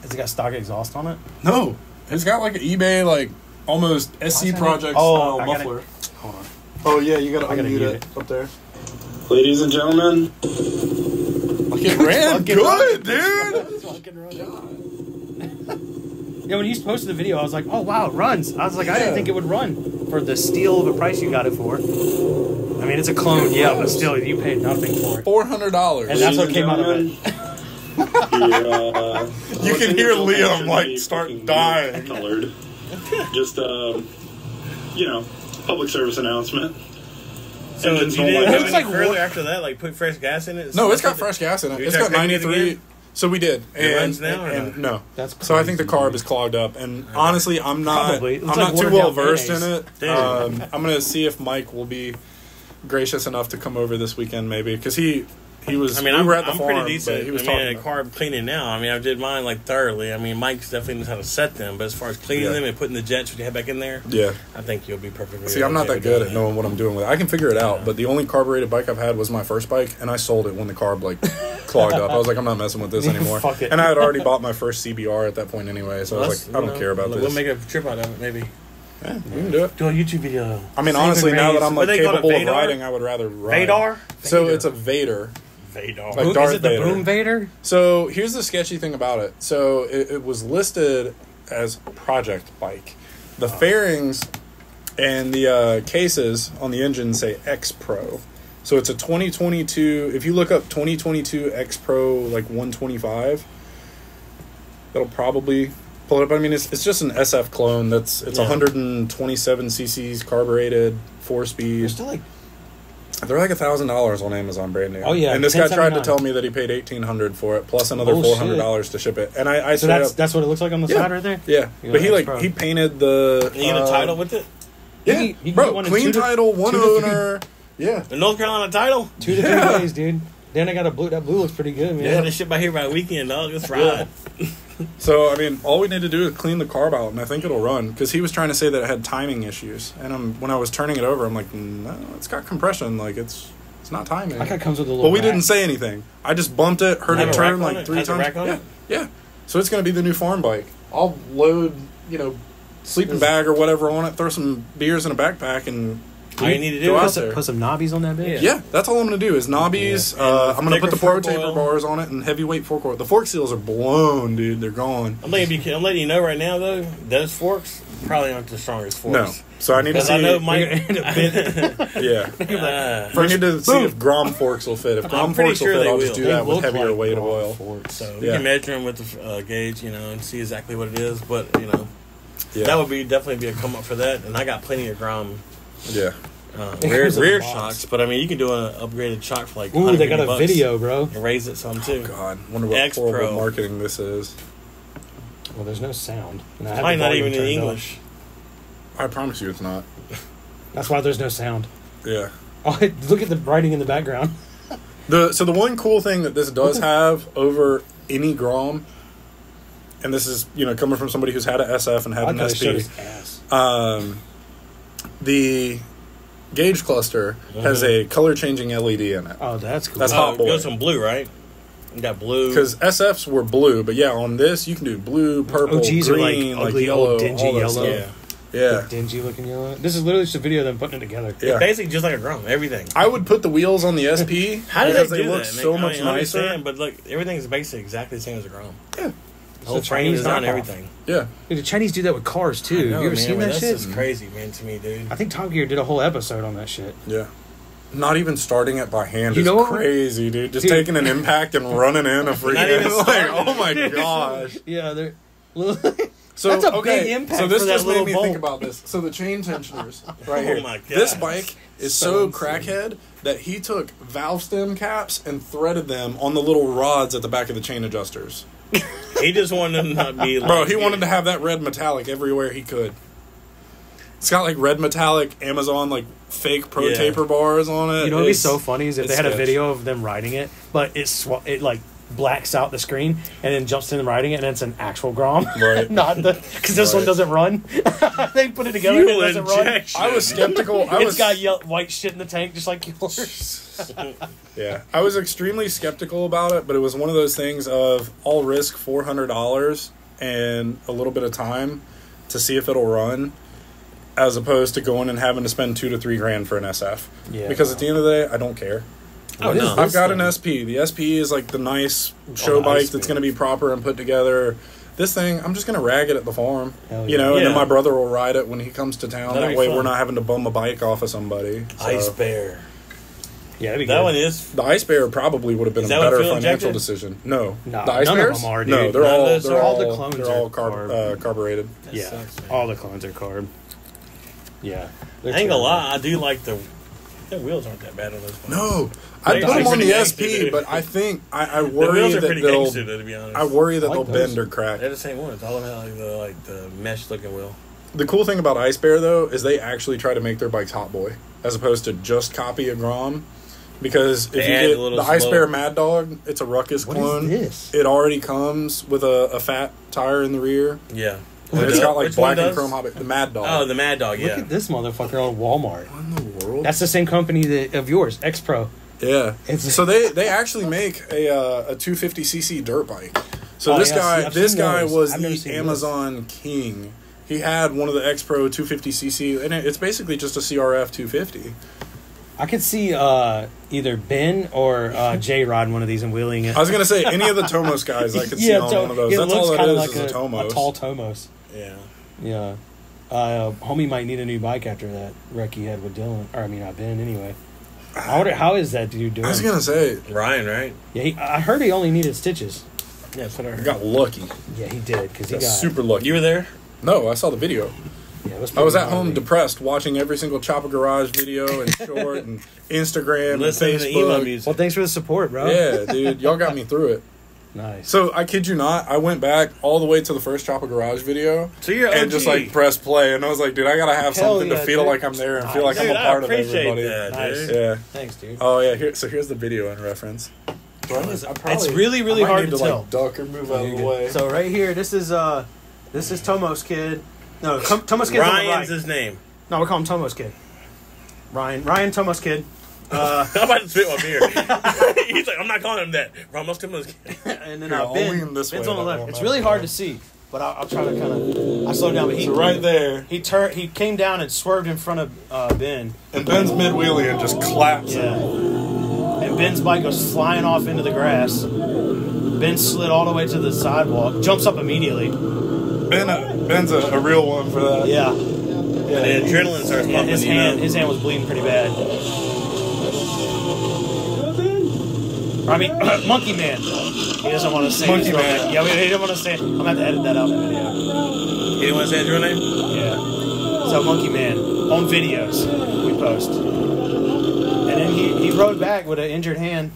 Has it got stock exhaust on it? No, it's got like an eBay like almost SC Project style muffler. Hold on. Oh yeah, you gotta unmute it up there. Ladies and gentlemen. Like it ran good, dude. Yeah, when you posted the video, I was like, oh wow, it runs. I was like, I didn't think it would run for the steal of a price you got it for. I mean, it's a clone, but still, you paid nothing for it. $400. And that's what came out of it. You can hear Liam like start dying. Colored. Just public service announcement. So did you didn't go any further after that? Like put fresh gas in it? No, it's got fresh gas in it. It's got 93. So we did. It runs now? And no. That's crazy. So I think the carb is clogged up. And honestly, I'm not like too well versed in it. Damn. I'm going to see if Mike will be gracious enough to come over this weekend maybe. Because he was. I mean, we were at the farm, pretty decent. He was carb cleaning now. I mean, I did mine like thoroughly. I mean, Mike's definitely knows how to set them, but as far as cleaning them and putting the jets when you head back in there, I think you'll be perfectly. See, I'm not that good at knowing what I'm doing with it. I can figure it out, but the only carbureted bike I've had was my first bike, and I sold it when the carb clogged up. I was like, I'm not messing with this anymore. Fuck it. And I had already bought my first CBR at that point anyway, so I was like, I don't care about this. We'll make a trip out of it, maybe. Yeah, we can do it. Do a YouTube video. I mean, honestly, now that I'm capable of riding, I would rather ride. Vadar? So it's a Vader. Vadar. Like Darth is it the Vader. Boom Vader? So here's the sketchy thing about it. So it was listed as project bike. The fairings and the cases on the engine say X Pro. So it's a 2022. If you look up 2022 X Pro like 125, that'll probably pull it up. I mean, it's just an SF clone. It's 127 cc's carbureted, 4-speed. They're like $1,000 on Amazon brand new. Oh yeah, and this guy tried to tell me that he paid $1,800 for it, plus another $400 to ship it. And I so that's what it looks like on the side right there. Yeah, but he painted the. You get a title with it? Yeah, you bro, clean title, one owner. Yeah, the North Carolina title. 2 to 3 days, dude. Then I got a blue. That blue looks pretty good, man. Yeah, this shit by here by weekend, dog. Let's ride. So, I mean, all we need to do is clean the carb out, and I think it'll run. Because he was trying to say that it had timing issues. And when I was turning it over, I'm like, no, it's got compression. Like, it's not timing. Like it comes with a little But we didn't say anything. I just bumped it, heard it turn like 3 times. Yeah. So it's going to be the new farm bike. I'll load, sleeping bag or whatever on it, throw some beers in a backpack, and... All you need to do is put some knobbies on that bitch. Yeah, that's all I'm going to do is knobbies. I'm going to put the pro taper bars on it and heavyweight fork oil. The fork seals are blown, dude. They're gone. I'm letting you know right now, though, those forks probably aren't the strongest forks. No. So I need to see. I know Mike. Yeah. We need to see if Grom forks will fit. If Grom forks will fit, I'll just do that with heavier weight of oil. So you can measure them with the gauge, and see exactly what it is. But, that would definitely be a come up for that. And I got plenty of Grom. Yeah. Rear shocks, but I mean, you can do an upgraded shock for like. Ooh, they got a video, bro. And raise it some too. Oh God, wonder what horrible marketing this is. Well, there's no sound. Probably not even in English. I promise you, it's not. That's why there's no sound. Yeah. Oh, look at the writing in the background. So the one cool thing that this does have over any Grom, and this is coming from somebody who's had an SF and had an SP. The gauge cluster has a color changing LED in it. Oh, that's cool. That's hot boy. It goes from blue, right? You got blue. Because SFs were blue, but on this you can do blue, purple, green, like ugly, yellow, old dingy all that yellow. stuff. Yeah. The dingy looking yellow. This is literally just a video of them putting it together. Yeah. It's basically just like a Grom, everything. I would put the wheels on the SP. How do because they do look that? so much nicer. But look, everything's basically exactly the same as a Grom. Yeah. The whole It's a frame Chinese design, knockoff. everything. Yeah. Dude, the Chinese do that with cars too. I know, you ever man, seen that that's shit? just crazy, man, to me, dude. I think Top Gear did a whole episode on that shit. Yeah. Not even starting it by hand You is know what? crazy, dude. Just taking an impact and running in a freaking... Not even like, starting. oh my gosh. Yeah, they're. So, That's a okay, big impact so this for that just made little me bolt. think about this. So the chain tensioners right here. Oh my God. This bike is So so insane. crackhead that he took valve stem caps and threaded them on the little rods at the back of the chain adjusters. He just wanted them to not be like... Bro, he wanted to have that red metallic everywhere he could. It's got like red metallic Amazon like fake pro taper bars on it. You know what'd be so funny is if they had a sketch. video of them riding it, but it like blacks out the screen and then jumps to them riding it, and it's an actual Grom, Right. not the because this one Right. doesn't run. They put it together and it Fuel doesn't run. injection. I was skeptical. It's got white shit in the tank, just like yours. Yeah, I was extremely skeptical about it, but it was one of those things of I'll risk $400 and a little bit of time to see if it'll run, as opposed to going and having to spend $2 to $3 grand for an SF. Yeah. Because at the end of the day, I don't care. Oh, no. I've got an SP. The SP is like the nice show the bike ice that's man. going to be proper and put together. This thing, I'm just going to rag it at the farm, Hell you know, yeah. and then Yeah. my brother will ride it when he comes to town. That'll That be way fun. we're not having to bum a bike off of somebody. So. Ice Bear. Yeah, that'd be That good. one is... The Ice Bear probably would have been Is a that what better fuel financial injected? decision. No, No, the Ice none of Bears. them are, No, dude. they're None of all those they're are- all the all clones they're are all carb. carbureted. That Yeah, sucks, man. all the clones are carb. Yeah, I ain't gonna lie, I do like the wheels aren't that bad on those ones. No, I They put them on pretty the gangster, SP, dude. but I think I The worry wheels are that pretty they'll. gangster, though, to be honest. I worry that I like they'll those. bend or crack. They're the same ones. All of them have like the mesh looking wheel. The cool thing about Ice Bear though is they actually try to make their bikes Hot Boy as opposed to just copy a Grom. Because if They you add get a little the Ice slope. Bear Mad Dog, it's a Ruckus What is clone. this? It already comes with a fat tire in the rear, Yeah. and it's got like Which one black and does? chrome hobby. The Mad Dog. Oh, the Mad Dog, Look yeah. at this motherfucker on Walmart. What in the world? That's the same company of yours, X Pro. Yeah. It's- So they actually make a 250cc dirt bike. So Oh, this yeah, guy I've this seen guy those. was I've never the seen Amazon king. He had one of the X Pro 250cc, and it's basically just a CRF 250. I could see either Ben or Jay riding one of these and wheeling it. I was gonna say any of the Tomos guys I could see on one of those. It That's looks all it kind of is like a Tomos. a tall Tomos. Yeah. Yeah. Homie might need a new bike after that wreck he had with Dylan. Or, I mean, not Ben, anyway. I wonder, how is that dude doing? I was gonna say Ryan, right? Yeah, I heard he only needed stitches. Yeah, that's what I I heard. got lucky. Yeah, he did, because he Got got... super lucky. You were there? No, I saw the video. Yeah, it was I was pretty at home gnarly. depressed, watching every single Choppa Garage video and short and Instagram and Listening to emo Facebook. music. Well, thanks for the support, bro. Yeah, dude, y'all got me through it. Nice. So I kid you not, I went back all the way to the first Choppa Garage video So you're and OG. just like pressed play, and I was like, dude, I gotta have Hell something to yeah, feel dude. like I'm there and feel like Dude, I'm a I part of appreciate everybody. that, Nice. dude. Yeah. Thanks, dude. Oh yeah. Here's the video in reference. It's really, really I might hard need to tell. like duck or move out of the You're way. good. So right here, this is Tomos Kid. No, Tomos Kid's on the right. Ryan's his name. No, we're calling him Tomos Kid. Ryan Tomos Kid. I'm about to spit my beer. He's like, I'm not calling him that. Ramos Tomos. And then Here, I'll Ben. lean this Ben's way, on the that left. won't It's matter. really hard to see, but I'll try to kind of. I slowed down, but he So right there, He came down and swerved in front of Ben. and Ben's mid wheelie and just claps. Yeah. And Ben's bike goes flying off into the grass. Ben slid all the way to the sidewalk, jumps up immediately. Ben's a real one for that. Yeah. And the adrenaline starts Yeah, pumping. his you hand know? was bleeding pretty bad. I mean, Monkey Man. He doesn't want to say Monkey his real Man. name. Yeah, he didn't want to say it. I'm going to have to edit that out in the video. You didn't want to say his real name? Yeah. So Monkey Man on videos we post. And then he rode back with an injured hand.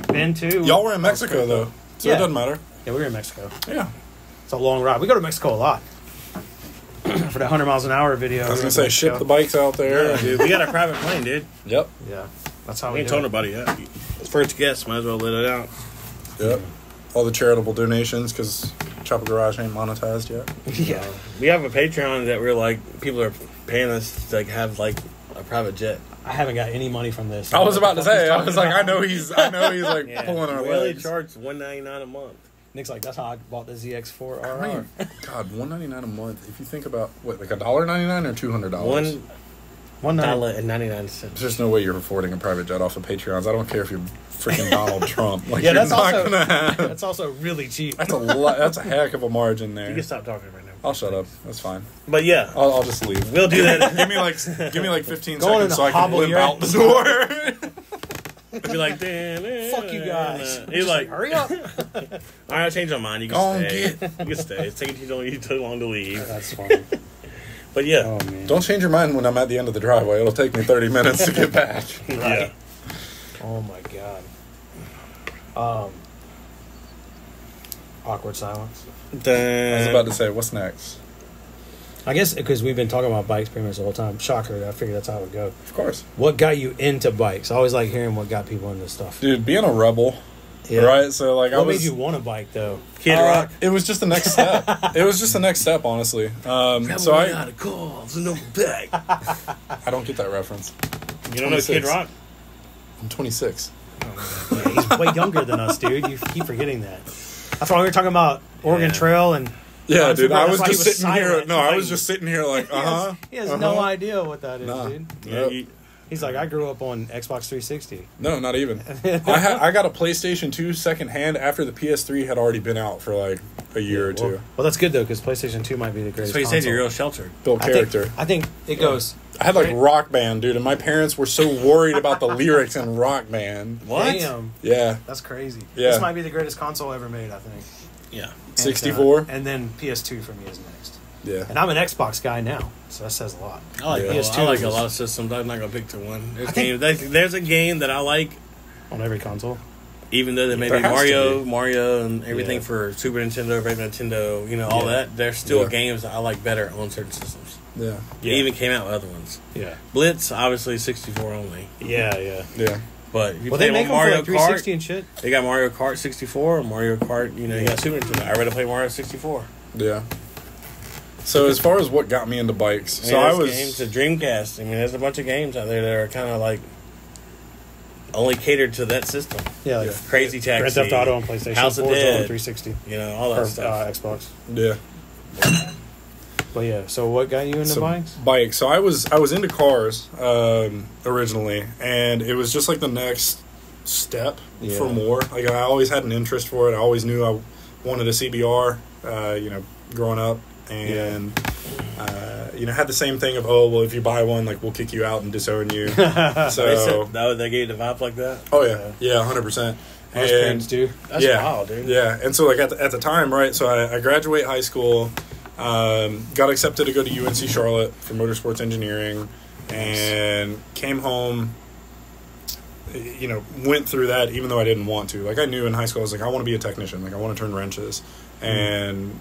Ben too. Y'all were in Mexico though, so Yeah. it doesn't matter. Yeah, we were in Mexico. Yeah. It's a long ride. We go to Mexico a lot. For that 100 miles an hour video. I was gonna say ship the bikes out there. Yeah, dude. We got a private plane, dude. Yep. Yeah. That's how We we ain't do told it. nobody yet. First guest, might as well let it out. Yep. All the charitable donations because Choppa Garage ain't monetized yet. Yeah. We have a Patreon that we're like, people are paying us to like have like a private jet. I haven't got any money from this. I was about to say, I What was the fuck like, he's I know he's like Yeah. pulling our we only legs. charge $199 a month. Nick's like, that's how I bought the ZX4 RR. I mean, God, $199 a month. If you think about what, like $1.99 or $200? $1.99. There's no way you're affording a private jet off of Patreons. I don't care if you're freaking Donald Trump. Like, yeah, you're that's not also gonna have. that's also really cheap. That's a lot. That's a heck of a margin there. You can stop talking right now. I'll shut up. That's fine. But yeah, I'll just leave. we'll do that. give me like 15 Go on seconds and so I can hobble limp your out the door. Be like, fuck you guys. He's like, hurry up. all right, I changed my mind. You can stay. You can stay. It's taking you too long to leave. That's funny. But yeah. Oh, man. Don't change your mind when I'm at the end of the driveway. It'll take me 30 minutes to get back. Right. Oh my god. Awkward silence. I was about to say, what's next? I guess because we've been talking about bikes pretty much the whole time. Shocker, I figured that's how it would go. Of course. What got you into bikes? I always like hearing what got people into stuff. Dude, being a rebel. Yeah. Right? So, like, what made you want a bike, though? Kid Rock. It was just the next step. It was just the next step, honestly. So I got a call. There's no bag. I don't get that reference. You don't know Kid Rock? I'm 26. Yeah, he's way younger than us, dude. You keep forgetting that. That's why we were talking about Oregon Trail and... Yeah, dude. I was That's why just he was sitting here. silent. No, I was just sitting here like, He has no idea what that is, dude. Nope. He's like, I grew up on Xbox 360. No, not even. I got a PlayStation 2 secondhand after the PS3 had already been out for like a year or two. Well, that's good, though, because PlayStation 2 might be the greatest So you console. said you're real sheltered. Built character. I think it goes... I had like Rock Band, dude, and my parents were so worried about the lyrics in Rock Band. What? Damn. Yeah. That's crazy. Yeah. This might be the greatest console ever made, I think. Yeah. 64? And then PS2 for me is next. Yeah. And I'm an Xbox guy now, so that says a lot. I like, PS2 I like a is- lot of systems. I'm not going to pick to one. There's a game that I like, On every console. even though they made There has to Mario and everything Yeah. for Super Nintendo, regular Nintendo, all that. There's still games that I like better on certain systems. Yeah. They even came out with other ones. Yeah. Blitz, obviously 64 only. Yeah. Yeah. But if you Well, play they make on them for Mario like 360 Kart, and shit. they got Mario Kart 64 or Mario Kart, you got Super Nintendo. I'd rather play Mario 64. Yeah. So as far as what got me into bikes, so I was games to Dreamcast. I mean, there's a bunch of games out there that are kind of like only catered to that system. Yeah, like Crazy Taxi, Grand Theft Auto on PlayStation, House of Forza on Dead, 360. All that Or stuff. Xbox. yeah. But yeah, so what got you into bikes? Bikes. So I was into cars originally, and it was just like the next step for more. Like I always had an interest for it. I always knew I wanted a CBR. Growing up, and had the same thing of if you buy one, like we'll kick you out and disown you. So they gave you the vibe like that. Oh yeah, 100%. Most parents do. That's wild, dude. Yeah, and so like at the time, right? So I graduate high school, got accepted to go to UNC Charlotte for motorsports engineering, and came home. Went through that even though I didn't want to. Like I knew in high school, I was like, I want to be a technician. Like I want to turn wrenches, and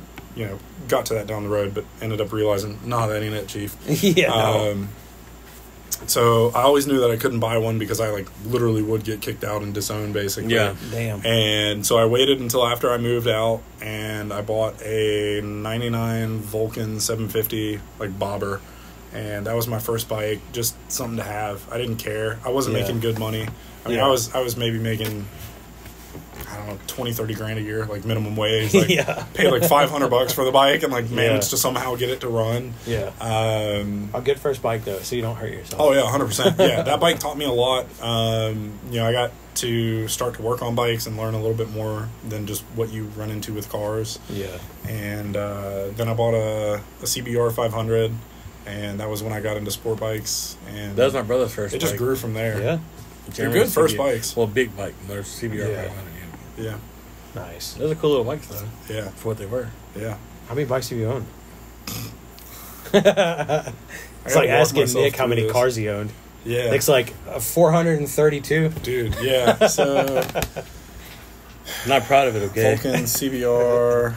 got to that down the road, but ended up realizing, nah, that ain't it, Chief. So I always knew that I couldn't buy one because I like literally would get kicked out and disowned, basically. Yeah, damn. And so I waited until after I moved out, and I bought a '99 Vulcan 750 like bobber, and that was my first bike. Just something to have. I didn't care. I wasn't making good money. I mean, I was maybe making, I don't know, 20, 30 grand a year, like minimum wage. Like paid like $500 for the bike and like managed to somehow get it to run. Yeah. A good first bike though, so you don't hurt yourself. Oh yeah, 100%. Yeah, that bike taught me a lot. I got to start to work on bikes and learn a little bit more than just what you run into with cars. Yeah. And then I bought a CBR 500, and that was when I got into sport bikes. And that was my brother's first. It just grew from there. Yeah. They're good first bikes. Well, big bike. There's CBR 500. Yeah. Nice. Those are cool little bikes, though. Yeah. For what they were. Yeah. How many bikes do you own? It's like asking Nick how many cars he owned. Yeah. Nick's like 432. Dude, yeah. So. I'm not proud of it, okay? Vulcan CBR.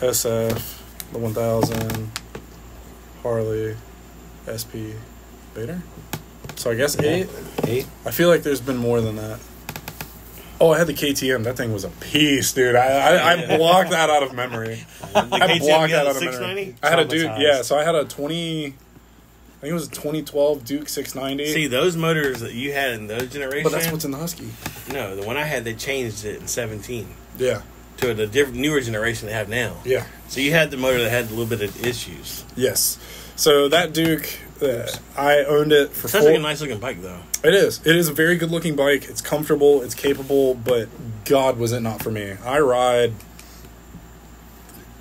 SF, the 1000, Harley, SP, Bader. So I guess 8. I feel like there's been more than that. Oh, I had the KTM. That thing was a piece, dude. I blocked that out of memory. I blocked that out of memory. I had a dude. Yeah, so I had a 20. think it was a 2012 Duke 690. See, those motors that you had in those generations. But that's what's in the Husky. No, the one I had, they changed it in 17. Yeah. To the different newer generation they have now. Yeah. So you had the motor that had a little bit of issues. Yes. So that Duke, I owned it for. Sounds like a nice looking bike, though. It is. It is a very good looking bike. It's comfortable. It's capable. But God, was it not for me? I ride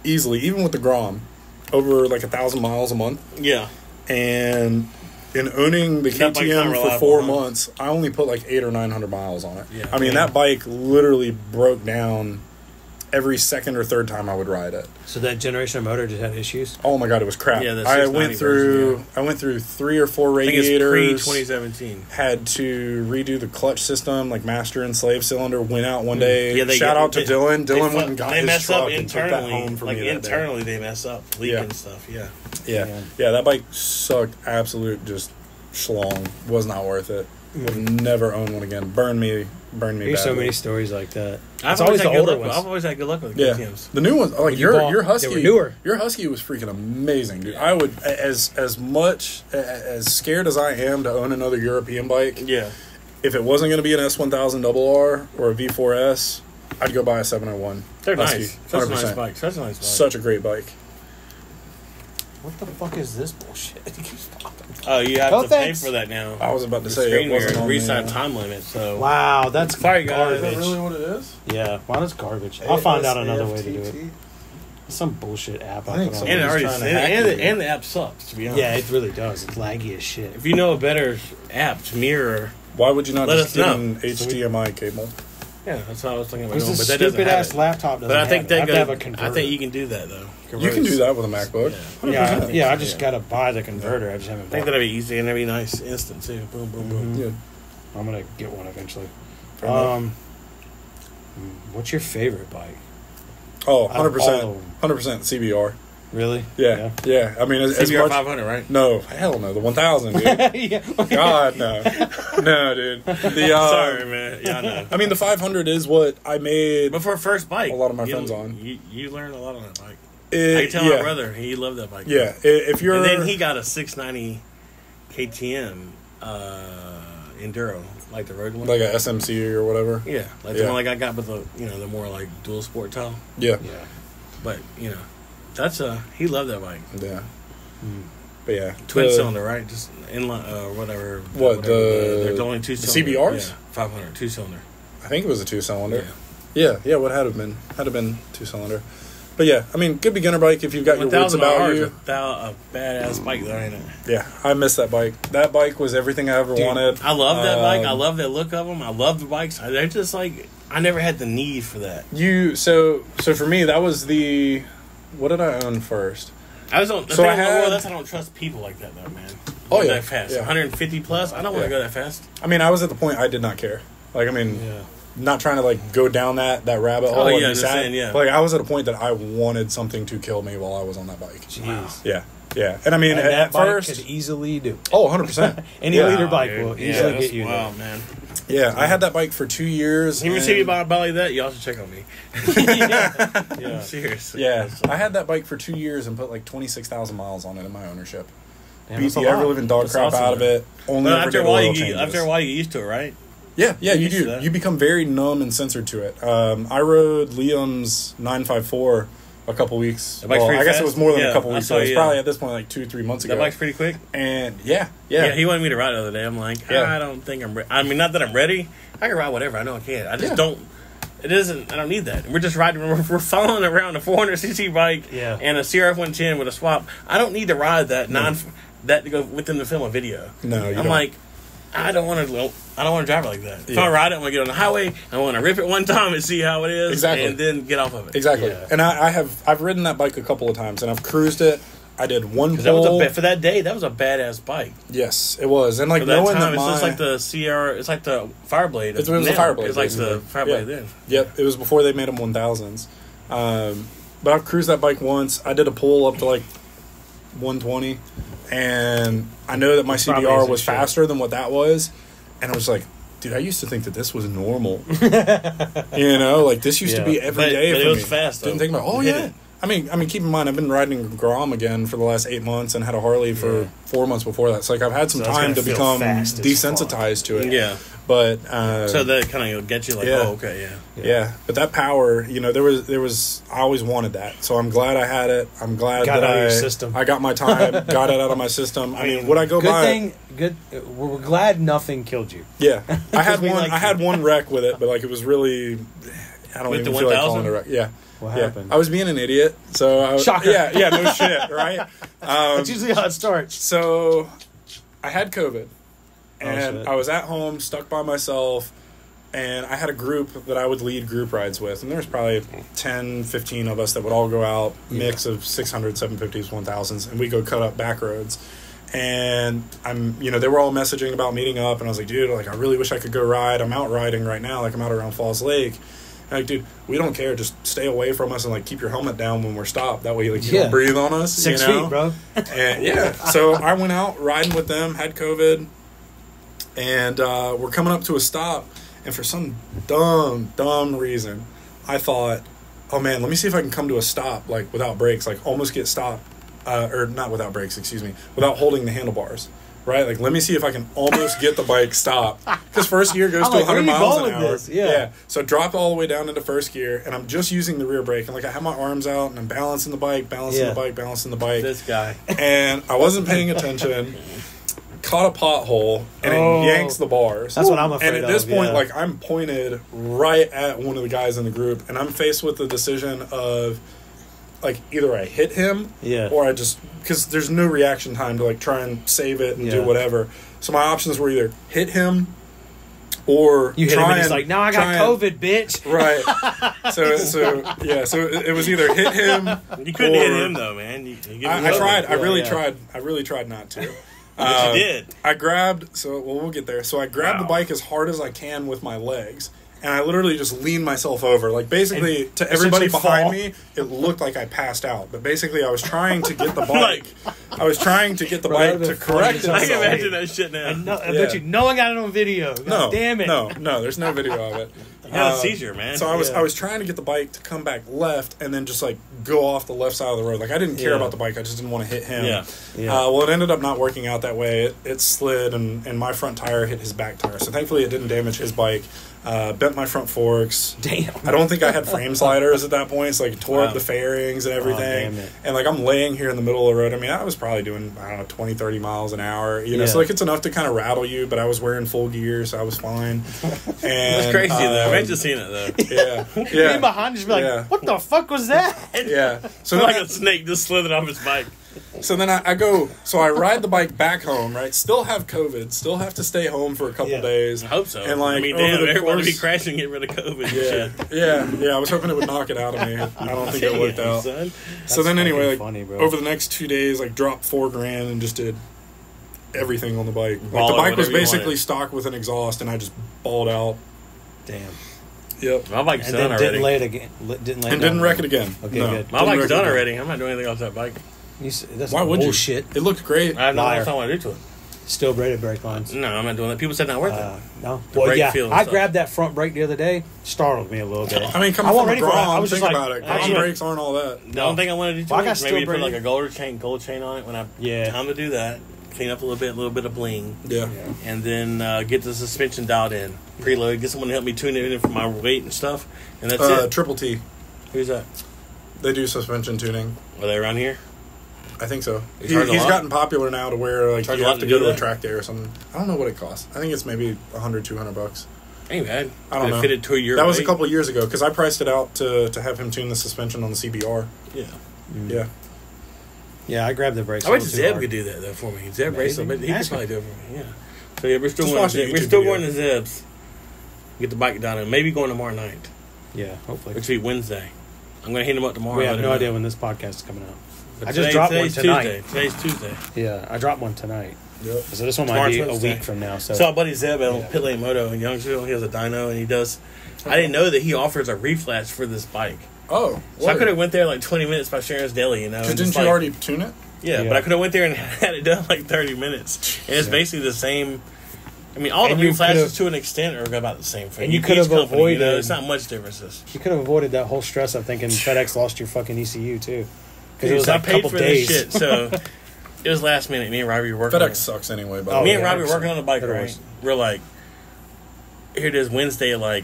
easily, even with the Grom, over like 1,000 miles a month. Yeah. And in owning the KTM for 4 months, I only put like 800 or 900 miles on it. Yeah. I mean, that bike literally broke down every second or third time I would ride it. So that generation of motor just had issues? Oh my God, it was crap. Yeah, the I went through version, I went through 3 or 4 radiators. I think it's pre-2017. Had to redo the clutch system, like master and slave cylinder. Went out one day. Yeah, Shout out to Dylan. Dylan went and got his mess truck up and took that home internally. for Like me that internally, day. they mess up, leaking stuff. Yeah. Yeah. That bike sucked. Absolute just schlong. Was not worth it. Would never own one again. Burn me. There's so many stories like that. I've always had good luck with KTMs. The new ones, like your Husky, they were newer. Your Husky was freaking amazing, dude. I would, as much as scared as I am to own another European bike. Yeah. If it wasn't going to be an S1000RR or a V4S, I'd go buy a 701. They're Husky, nice. Such 100%. a nice bike. Such a nice bike. Such a great bike. What the fuck is this bullshit? It keeps popping. Oh, you have to pay for that now. I was about to The say screen it wasn't on reset the, time limit. So Wow, that's sorry, guys. garbage. Is that really what it is? Yeah, wow, that's garbage. I'll find out another way to do it. Some bullshit app I put on. And it already trying to hack and the app sucks. To be honest. Yeah, it really does. It's laggy as shit. If you know a better app to mirror, Why would you not Let just us get know. an HDMI cable? yeah, that's what I was thinking about Because doing. this But that doesn't stupid have ass it. laptop doesn't But I think have it. I have to have a I converter. think you can do that though. You can do that with a MacBook. Yeah. I just gotta buy the converter. I just haven't I think bought it. that'd be easy and that'd be nice, instant too. Boom, boom, boom. Yeah. I'm gonna get one eventually. Fair enough. What's your favorite bike? Oh, Out of all 100%. of them. 100% CBR. Really? Yeah. I mean, as CBR much. 500, right? No, hell no. The 1000, dude. Yeah. God, no. No, dude. Sorry, man. Yeah, I know. I mean, the 500 is what I made But for a first bike, a lot of my friends on. You learned a lot on that bike. it, I can tell my brother, he loved that bike. Yeah, if you're... And then he got a 690 KTM Enduro, like the road one. Like a SMC or whatever. Yeah, like the one like I got with the, the more like dual sport tile. Yeah. Yeah. But, that's he loved that bike. Yeah. But yeah. Twin cylinder, right? Just inline, whatever. What, there's only two cylinders. CBRs? Yeah, 500, 2-cylinder. I think it was a 2-cylinder. Yeah, what had been 2-cylinder. But yeah, I mean, good beginner bike if you've got your wits about you. A badass bike, though, ain't it? Yeah, I miss that bike. That bike was everything I ever wanted. I love that bike. I love the look of them. I love the bikes. They're just like, I never had the need for that. So for me, that was the... What did I own first? I don't trust people like that, though, man. Oh, yeah. That fast. Yeah. 150 plus? I don't want to go that fast. I mean, I was at the point I did not care. Like, I mean... Yeah. Not trying to like go down that rabbit hole. Oh, yeah, and be sad. yeah. But, like, I was at a point that I wanted something to kill me while I was on that bike. Jeez. Yeah. And I mean, And at that bike first, could easily do. oh, 100%. Any leader bike dude. will easily get you wild, there. man. Yeah, I had that bike for 2 years. You ever see me buy a bike like that? You also check on me. Yeah. I'm serious. Yeah, I had that bike for 2 years and put like 26,000 miles on it in my ownership. Damn, Beat that's a the lot. ever living dog That's crap awesome, out of man. it. Only But ever after did a while, oil you changes. get used to it, right? Yeah, you used to do. that. You become very numb and censored to it. I rode Liam's 954 a couple weeks. That bike's Well, pretty I guess fast? it was more than Yeah, a couple I weeks saw ago. It was you, probably at this point like 2-3 months ago. That bike's pretty quick. And yeah. He wanted me to ride the other day. I'm like, Yeah. I don't think I'm ready. I mean, not that I'm ready. I can ride whatever. I know I can. I just Yeah. don't. It isn't. I don't need that. We're just riding. We're following around a 400cc bike Yeah. and a CRF 110 with a swap. I don't need to ride that that to go within the film a video. No, you I'm don't. like, I don't want to drive it like that. If Yeah. I ride it, I'm gonna get on the highway. I want to rip it one time and see how it is, Exactly. and then get off of it. Exactly. Yeah. And I've ridden that bike a couple of times and I've cruised it. I did one Because that was pull. for that day. That was a badass bike. Yes, it was. And like For that knowing time, that it's my just like the CR. It's like the Fireblade. it was the now. Fireblade. It's like basically. the Fireblade Yeah. then. Yep, it was before they made them 1000s. But I've cruised that bike once. I did a pull up to like 120, and I know that my Probably CBR isn't was shit. faster than what that was, and I was like, dude, I used to think that this was normal. Like this used to be every But day it for was me. fast, though. Didn't think about. Oh You hit yeah, it. I mean, keep in mind, I've been riding Grom again for the last 8 months and had a Harley for 4 months before that. So, like, I've had some time to become desensitized to it. Yeah. But so that kind of gets you like, oh, okay, yeah. But that power, you know, there was. I always wanted that, so I'm glad I had it. I'm glad got that out of your system. I got my time, got it out of my system. I mean, would I go buy? Good. We're glad nothing killed you. Yeah, I had one. I had one wreck with it, but like it was really. I don't even feel like calling it a wreck. Yeah. What happened? I was being an idiot, so shocker. Yeah, no shit, right? That's usually how it starts. So, I had COVID, and I was at home, stuck by myself, and I had a group that I would lead group rides with, and there was probably 10, 15 of us that would all go out, mix of 600, 750s, 1000s, and we go cut up back roads. And they were all messaging about meeting up, and I was like, dude, like, I really wish I could go ride. I'm out riding right now, like, I'm out around Falls Lake. Like, dude, we don't care. Just stay away from us and, like, keep your helmet down when we're stopped. That way, like, you don't breathe on us. 6 feet, bro. And, so I went out riding with them, had COVID, and we're coming up to a stop. And for some dumb reason, I thought, oh, man, let me see if I can come to a stop, like, without brakes, like, almost get stopped. Or not without brakes, excuse me, without holding the handlebars. Right? Like, let me see if I can almost get the bike stopped. Because first gear goes to 100 miles an hour. Yeah. So drop all the way down into first gear, and I'm just using the rear brake. And, like, I have my arms out, and I'm balancing the bike. This guy. And I wasn't paying attention. Caught a pothole, and it yanks the bars. That's what I'm afraid of. And at this point, like, I'm pointed right at one of the guys in the group, and I'm faced with the decision of... like, either I hit him or I just... because there's no reaction time to, like, try and save it and do whatever. So my options were either hit him or you hit him and he's like, now I got COVID, bitch. Right. So it was either hit him... You couldn't hit him, though, man. I tried. I really tried. I really tried not to. But you did. I grabbed... we'll get there. So I grabbed the bike as hard as I can with my legs. And I literally just leaned myself over. Like, basically, to everybody behind me, it looked like I passed out. But basically, I was trying to get the bike. I was trying to get the bike to correct itself. I can imagine that shit now. I bet you no one got it on video. God damn it. No, there's no video of it. You got a seizure, man. So I was trying to get the bike to come back left and then just, like, go off the left side of the road. Like, I didn't care about the bike. I just didn't want to hit him. Well, it ended up not working out that way. It slid, and my front tire hit his back tire. So, thankfully, it didn't damage his bike. Bent my front forks. Damn. I don't think I had frame sliders at that point, so I tore up the fairings and everything. And, like, I'm laying here in the middle of the road. I mean, I was probably doing, I don't know, 20, 30 miles an hour. You know, so, like, it's enough to kind of rattle you, but I was wearing full gear, so I was fine. And it was crazy, though. I just seen it, though. Yeah. Me behind just be like, what the fuck was that? Yeah. So like a snake just slithered off his bike. So then I ride the bike back home, right? Still have COVID, still have to stay home for a couple days. I hope so. And, like, I mean, damn, everybody be crashing, get rid of COVID. Yeah. I was hoping it would knock it out of me. I don't think it worked out. So then anyway, like, funny, over the next 2 days, like, dropped $4,000 and just did everything on the bike. Like, the bike was basically stock with an exhaust, and I just balled out. Damn. Yep. My bike's done already. Didn't lay it again. Didn't wreck it again. Okay, good. My bike's done already. I'm not doing anything else with that bike. Why would you? Shit. It looked great. I have nothing else I want to do to it. Still braided brake lines. No, I'm not doing that. People said not worth it. No. Well, yeah. I grabbed that front brake the other day. Startled me a little bit. I mean, coming from a Grom, think about it. Grom brakes aren't all that. The only thing I want to do to it, maybe put like a gold chain on it when I time to do that. Clean up a little bit of bling. Yeah. And then get the suspension dialed in. Preload. Get someone to help me tune it in for my weight and stuff. And that's it. Triple T. Who's that? They do suspension tuning. Are they around here? I think so. He's gotten popular now to where, like, you have to go to a track day or something. I don't know what it costs. I think it's maybe $100, $200. Ain't bad. I don't know. Fitted to your that was a couple of years ago because I priced it out to have him tune the suspension on the CBR. Yeah. Yeah. Yeah, I grabbed the brakes. I wish Zeb could do that though for me. Zeb race, he could probably do it for me. Yeah. So yeah, we're still going to Zeb's. Get the bike down and maybe going tomorrow night. Yeah, hopefully. Which will be Wednesday. I'm going to hit him up tomorrow. We have no idea when this podcast is coming out. But I just dropped one tonight. Today's Tuesday. Yeah, I dropped one tonight. Yep. So this one might be a week from now. So our buddy Zeb at Pit Lane Moto in Youngsville. He has a dyno and he does. I didn't know that he offers a reflash for this bike. Oh, so I could have went there like 20 minutes by Sharon's Deli, you know. Didn't you already tune it? Yeah, but I could have went there and had it done like 30 minutes. And it's basically the same I mean, all And the you reflashes could've- to an extent are about the same thing. And you Each could have company, avoided- it's not much differences. You could have avoided that whole stress of thinking FedEx lost your fucking ECU too, because it Dude, was so like I a paid couple for days. this shit, so it was last minute. Me and Robbie were working. FedEx sucks anyway. But Me and yeah, Robbie were working on the bike, It right? was. We're like, here it is Wednesday, like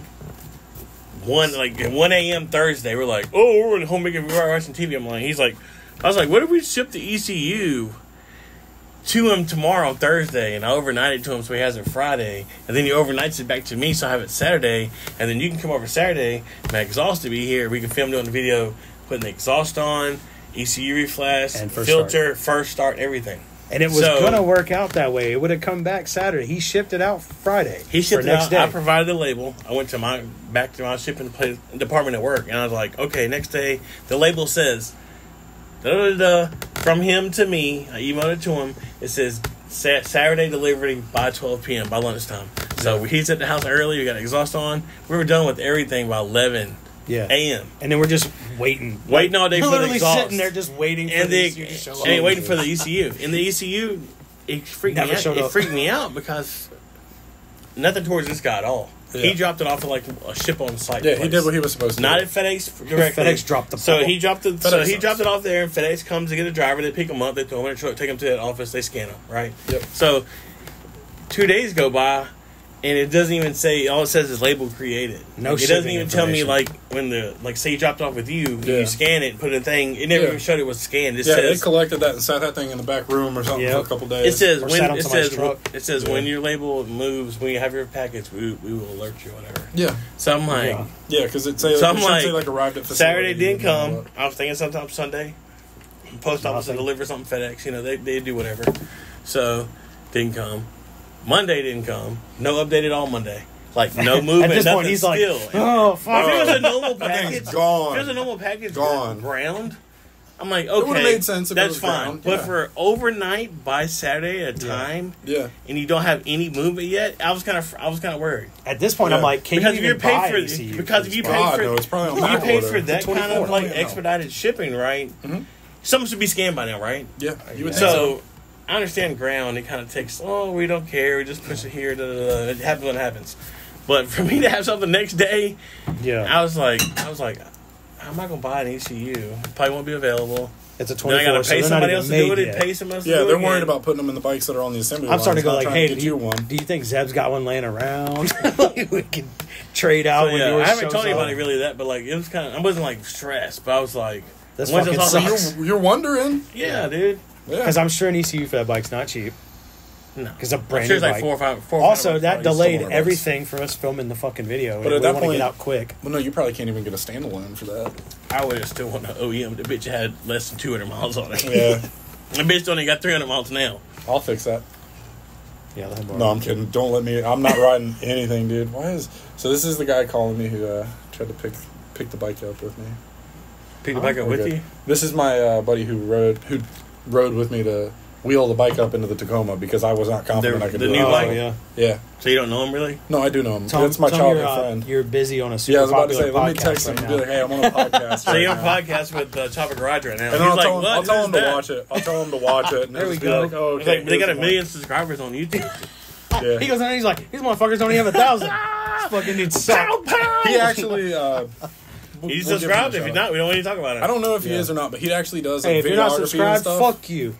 1 a.m. Thursday. We're like, oh, we're home making, we're watching TV. I was like, what if we ship the ECU to him tomorrow, Thursday, and I overnight it to him so he has it Friday, and then he overnights it back to me so I have it Saturday, and then you can come over Saturday, my exhaust to be here, we can film doing the video, putting the exhaust on, ECU reflash, And first filter, first start, everything. And it was gonna work out that way. It would have come back Saturday. He shipped it out Friday. He shipped for it next out. day. I provided the label. I went to my shipping department at work, and I was like, okay, next day, the label says, from him to me. I emailed it to him. It says Saturday delivery by 12 p.m. by lunchtime. So he's at the house early. We got exhaust on. We were done with everything by 11 a.m. And then we're just waiting all day for the literally exhaust. sitting there just waiting for And the ECU to show up. and waiting for the ECU. And the ECU, it freaked Never me out. showed It up. freaked me out because nothing towards this guy at all. Yeah. He dropped it off at like a ship on site. Yeah, he place. did what he was supposed to. Not do. at FedEx directly. FedEx dropped the So ball. he dropped it. So FedEx he sucks. dropped it off there, and FedEx comes to get a driver. They pick him up. They throw him in a truck, take him to the office. They scan him. Right. Yep. So 2 days go by, and it doesn't even say. All it says is label created. No It doesn't shipping even tell me information. like when say he dropped off with you. When Yeah. you scan it, put in a thing. It never Yeah. even showed it was scanned. It Yeah, they says. collected that and sat that thing in the back room or something for a couple days. It says Or when sat on it somebody's says truck. it when your label moves, when you have your package, we will alert you, whatever. Yeah, So I'm like, Yeah. yeah, because it So I'm should like, say like arrived at facility. Saturday didn't and all come. that. I was thinking sometime Sunday. Post office will Nothing. deliver something FedEx. You know, they do whatever. So, didn't come. Monday didn't come. No update at all Monday. Like, no movement. At this point, nothing he's like, still. oh, fuck. If it was a normal That package, thing's gone. if it was a normal package Gone. ground, I'm like, would've okay, made sense if it that's was fine. ground, But yeah. for overnight by Saturday at a time, Yeah, and you don't have any movement yet, I was kind of worried. At this point, Yeah. I'm like, can Because you if you're even paid buy for ECU? because if you for pay this God, for no, it's probably on if you back pay order. for that The kind of 24, like I don't know. expedited shipping, right? Mhm. Something should be scanned by now, right? yeah. You would think So I understand ground. It kind of takes. Oh, we don't care. We just push it here. Da, da, da. It happens when it happens. But for me to have something next day, Yeah. I was like, I'm not gonna buy an ECU. Probably won't be available. It's a Then I 24, gotta so pay they're not somebody even else to do made it. yet. Pay somebody else to Yeah, do it they're worried again. about putting them in the bikes that are on the assembly line. I'm starting to go not like, trying hey, get you one. do you think Zeb's got one laying around? Like, we can trade out So, when yeah, yours I haven't shows told anybody up. really that, but like it was kind of. I wasn't like stressed, but I was like, This once fucking I saw- sucks. You're wondering. yeah, dude. Yeah. Because I'm sure an ECU for that bike's not cheap. No, Because a I'm brand sure new it's like bike. four or five. Also, bucks that probably. delayed $400. everything for us filming the fucking video. But and at we that want to point- get out quick. Well, no, you probably can't even get a standalone for that. I would have still want an OEM. The bitch had less than 200 miles on it. Yeah, The bitch only got 300 miles now. I'll fix that. Yeah, let him borrow No, I'm it. kidding. Don't let me. I'm not riding anything, dude. So this is the guy calling me who tried to pick the bike up with me. Pick it back up We're with good. you. This is my buddy who rode with me to wheel the bike up into the Tacoma because I was not confident I could the do new it. Oh, bike? yeah. Yeah. So you don't know him really? No, I do know him. Tell It's my him childhood friend. You're busy on a super Yeah, I was about to popular say, let me podcast text him right and be now. like, hey, I'm on a podcast. So you're on right a now. podcast with Choppa Garage right now. And then He's I'll like, tell him, what? I'll tell Who's him to that? watch it. I'll tell him to watch it. And There he'll we just be go. Like, oh, He's okay. like, they got here's a the million subscribers on YouTube. one. Yeah. He goes in and he's like, these motherfuckers don't even have 1,000. This fucking dude sucks. He actually. He's we'll give him subscribed. a If you're shout. not, we don't want to talk about it. I don't know if he Yeah. is or not, but he actually does like Hey, if you're not videography and subscribed, stuff. fuck you.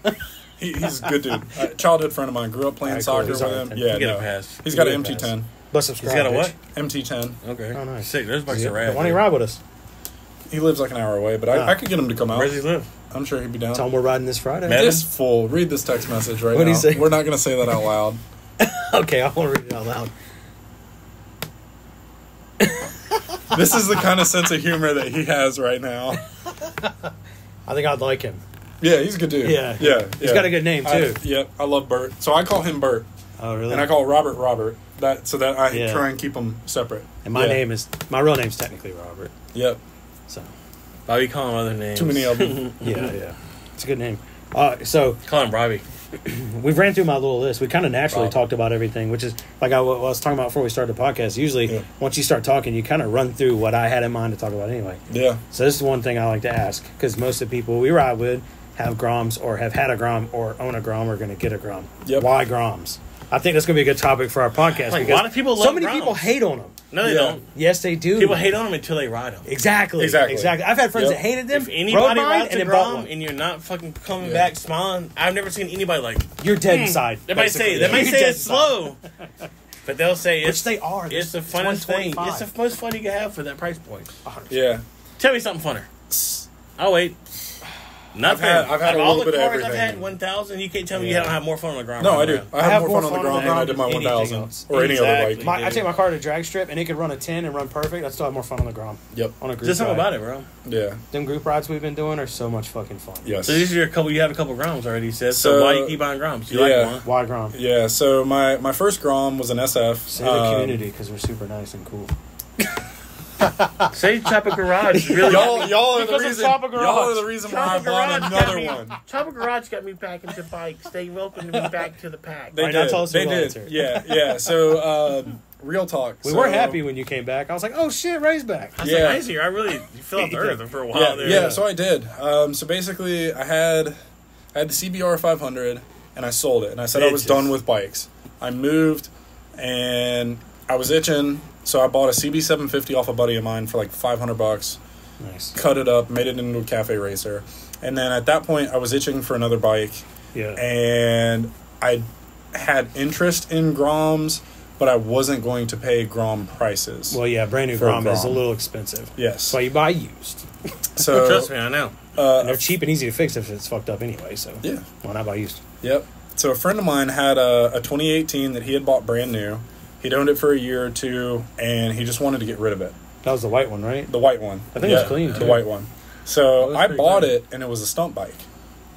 He's a good dude. Childhood friend of mine. Grew up playing Alright, cool. soccer He's with alright him. then. Yeah, You get a no. pass. He's got You an get a MT10. But He's subscribe. got a bitch. what? MT10. Okay. Oh, nice. Sick. Those bikes Yeah. are rad. Why don't you ride with us? He lives like an hour away, but Ah. I could get him to come out. Where does he live? I'm sure he'd be down. Tell him we're riding this Friday. Man. This fool. Read this text message right What'd now. he say? We're not going to say that out loud. Okay, I won't read it out loud. This is the kind of sense of humor that he has right now. I think I'd like him. Yeah, he's a good dude. Yeah. Yeah. He's got a good name, too. Yep, I love Bert. So I call him Bert, Oh, really? and I call Robert. So that I Yeah. try and keep them separate. And my Yeah. my real name's technically Robert. Yep. So, Bobby, call him other names. Too many of them. yeah. It's a good name. So, Call him Bobby. we've ran through my little list. We kind of naturally Wow. talked about everything, which is like I was talking about before we started the podcast. Usually, Yeah. once you start talking, you kind of run through what I had in mind to talk about anyway. Yeah. So this is one thing I like to ask, because most of the people we ride with have Groms or have had a Grom or own a Grom or going to get a Grom. Yep. Why Groms? I think that's going to be a good topic for our podcast. Like, because a lot of people love so many Groms. people hate on them. No, they don't. Yes, they do. People hate on them until they ride them. Exactly. I've had friends that hated them. If anybody rides a and Grom and you're not fucking coming back smiling, I've never seen anybody like you're dead inside. They might say it's slow, but they'll say which they are. It's the funnest thing. It's the most fun you can have for that price point. 100%. Yeah. Tell me something funner. I'll wait. Nothing. I've had a all little the bit of cars everything. I've had 1,000. You can't tell me you don't have more fun on the ground. No, I do. I have more fun on the ground than I did my anything 1,000 else. or any other bike. I take my car to drag strip and it could run a 10 and run perfect. I still have more fun on the ground. Yep. On a group Just something ride. about it, bro. Yeah. Them group rides we've been doing are so much fucking fun. Yes. So these are a couple. You have a couple Groms already. You said. So why you keep buying Groms? You like one? Why Grom? Yeah. So my first Grom was an SF. Say the community because we're super nice and cool. Say Choppa Garage. Really y'all are the because reason. of Choppa Garage. Y'all are the reason why I bought another one. Choppa Garage got me back into bikes. They welcomed me back to the pack. They did. They did. Yeah. So real talk. We were happy when you came back. I was like, oh shit, Ray's back. I was like, nice here. I really fell off the earth for a while there. Yeah. So I did. So basically, I had the CBR 500 and I sold it, and I said I was done with bikes. I moved, and I was itching. So I bought a CB750 off a buddy of mine for like $500. Nice. Cut it up, made it into a cafe racer. And then at that point, I was itching for another bike. Yeah. And I had interest in Groms, but I wasn't going to pay Grom prices. Well, yeah, brand new Grom is a little expensive. Yes. That's why you buy used. So trust me, I know. And they're cheap and easy to fix if it's fucked up anyway. So yeah, why not buy used? Yep. So a friend of mine had a 2018 that he had bought brand new. He'd owned it for a year or two, and he just wanted to get rid of it. That was the white one, right? The white one. I think it was clean, too. The white one. So I bought it, and it was a stunt bike.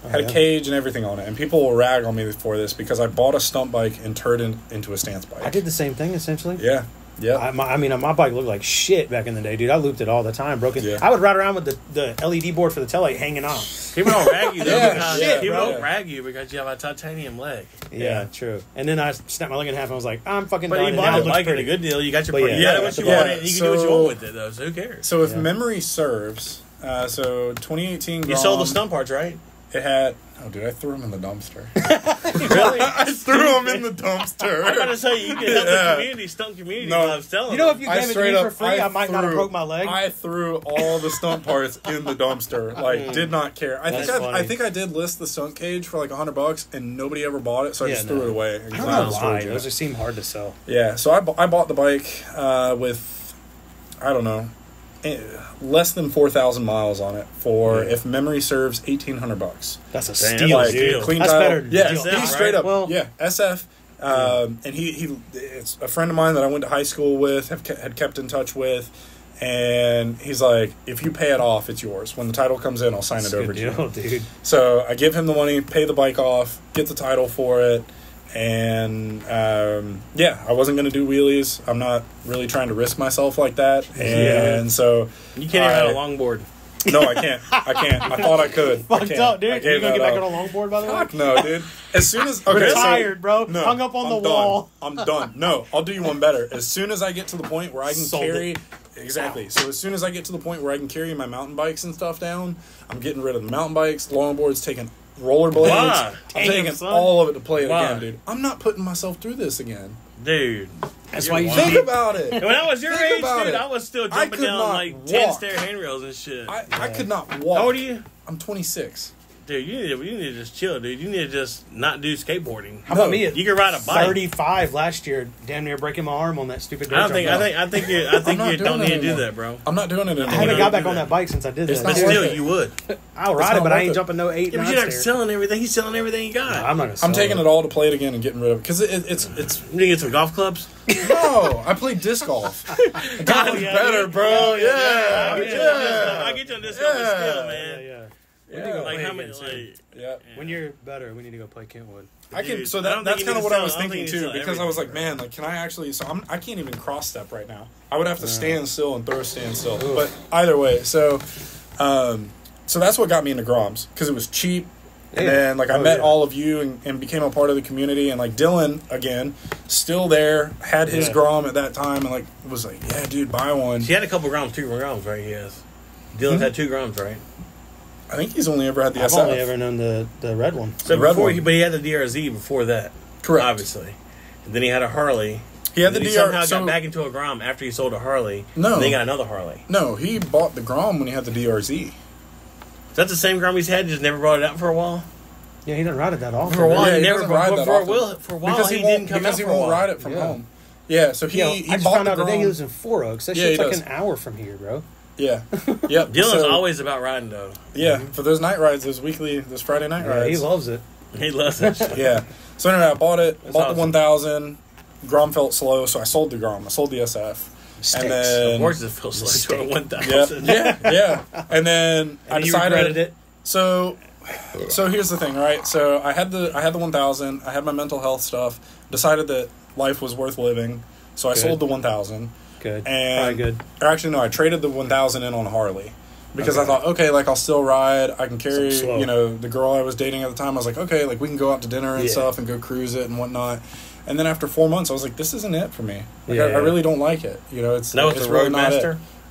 Had a cage and everything on it. And people will rag on me for this because I bought a stunt bike and turned it into a stance bike. I did the same thing, essentially. Yeah. Yeah. I mean, my bike looked like shit back in the day, dude. I looped it all the time, broke it. Yeah. I would ride around with the LED board for the taillight hanging on. People don't rag you, though. People bro. don't rag you because you have a titanium leg. Yeah, true. And then I snapped my leg in half and I was like, I'm fucking done. But you bought it a bike at a good deal. You got your you got what you wanted. You can do what you want with it, though. So who cares? So if memory serves, so 2018 Grom, you sold the stunt parts, right? It had... Oh, dude, I threw them in the dumpster. Really? I threw them in the dumpster. I'm going to tell you can help the community, stunt community. No, I was telling you know, if you gave it to me for free, I might not have broke my leg. I threw all the stunt parts in the dumpster. Like, did not care. I think I did list the stunt cage for like $100, and nobody ever bought it, so I just threw it away. I don't know why. Those just seem hard to sell. Yeah, so I bought the bike with, I don't know, less than 4,000 miles on it for, if memory serves, $1,800. That's a steal, like, dude. Clean That's title. better than Yeah, SF, straight up. Well, yeah, SF. And he it's a friend of mine that I went to high school with, had kept in touch with, and he's like, if you pay it off, it's yours. When the title comes in, I'll sign it over to you. Dude. So I give him the money, pay the bike off, get the title for it. And I wasn't going to do wheelies. I'm not really trying to risk myself like that. And so you can't even ride a longboard. No, I can't. I thought I could. Fucked up, dude. You gonna get back on a longboard, by the way? Fuck no, dude. As soon as retired, bro. No, hung up on I'm the wall. I'm done. No, I'll do you one better. As soon as I get to the point where I can carry. Exactly. So as soon as I get to the point where I can carry my mountain bikes and stuff down, I'm getting rid of the mountain bikes, longboards, taking rollerblades. Why? I'm taking all of it to play it again, dude. I'm not putting myself through this again. Dude. That's why you think about it. And when I was your age, dude, I was still jumping down like 10 stair handrails and shit. I could not walk. How old are you? I'm 26. Dude, you need to just chill, dude. You need to just not do skateboarding. How about me? You can ride a bike. 35 last year, damn near breaking my arm on that stupid dirt I think you don't need to do that, bro. I'm not doing it anymore. I haven't got back on that bike since I did that. But still, you would. I'll ride it, but I ain't jumping no 8. Yeah, but you're not selling everything. He's selling everything you got. No, I'm not gonna sell I'm taking it all to play it again and getting rid of it because it's. You need to get some golf clubs. No, I play disc golf. Golf is better, bro. Yeah, I get you on this golf still, man. Yeah. Like how many? Like, when you're better, we need to go play Kentwood. I can. So that's kind of what I was thinking too, because I was like, man, like, can I actually? So I can't even cross step right now. I would have to stand still and throw a standstill. But either way, so that's what got me into Groms because it was cheap. And then, like, I met all of you and became a part of the community. And, like, Dylan, again, still there, had his Grom at that time. And, like, was like, yeah, dude, buy one. He had a couple Groms, 2 Groms, right? He has. Dylan's had 2 Groms, right? I think he's only ever had the SF. I've only ever known the red one. So but he had the DRZ before that. Correct. Obviously. Then he had a Harley. He had the He DR. somehow got back into a Grom after he sold a Harley. No. And then he got another Harley. No, he bought the Grom when he had the DRZ. Is that the same Grom he's had? Just never brought it out for a while? Yeah, he doesn't ride it that often. For a while, Yeah, he never doesn't ride that often. For a while, Because he won't- didn't come out because he for a won't while. ride it from home. Yeah, so he I just bought found the out today Grom. he lives in Four Oaks. That Yeah, shit's he like does. an hour from here, bro. Yeah. Yep. Dylan's So- always about riding, though. Yeah, for those night rides, those Friday night Yeah, rides. he loves it. He loves that shit. Yeah. So anyway, I bought it. That's bought awesome. the 1000. Grom felt slow, so I sold the Grom. I sold the SF. Stinks. And then Of course, it feels slow to a 1,000. yeah. And then I And you decided regretted it. So here's the thing, right? So I had the 1000. I had my mental health stuff. Decided that life was worth living, so I Good. sold the 1000. Good. And Probably good. Or actually, no, I traded the 1000 in on Harley because Okay. I thought, okay, like I'll still ride. I can carry, Something slow. the girl I was dating at the time. I was like, okay, like we can go out to dinner and Yeah. stuff and go cruise it and whatnot. And then after 4 months, I was like, this isn't it for me. Like, Yeah. I really don't like it. It's That was it's the really not it.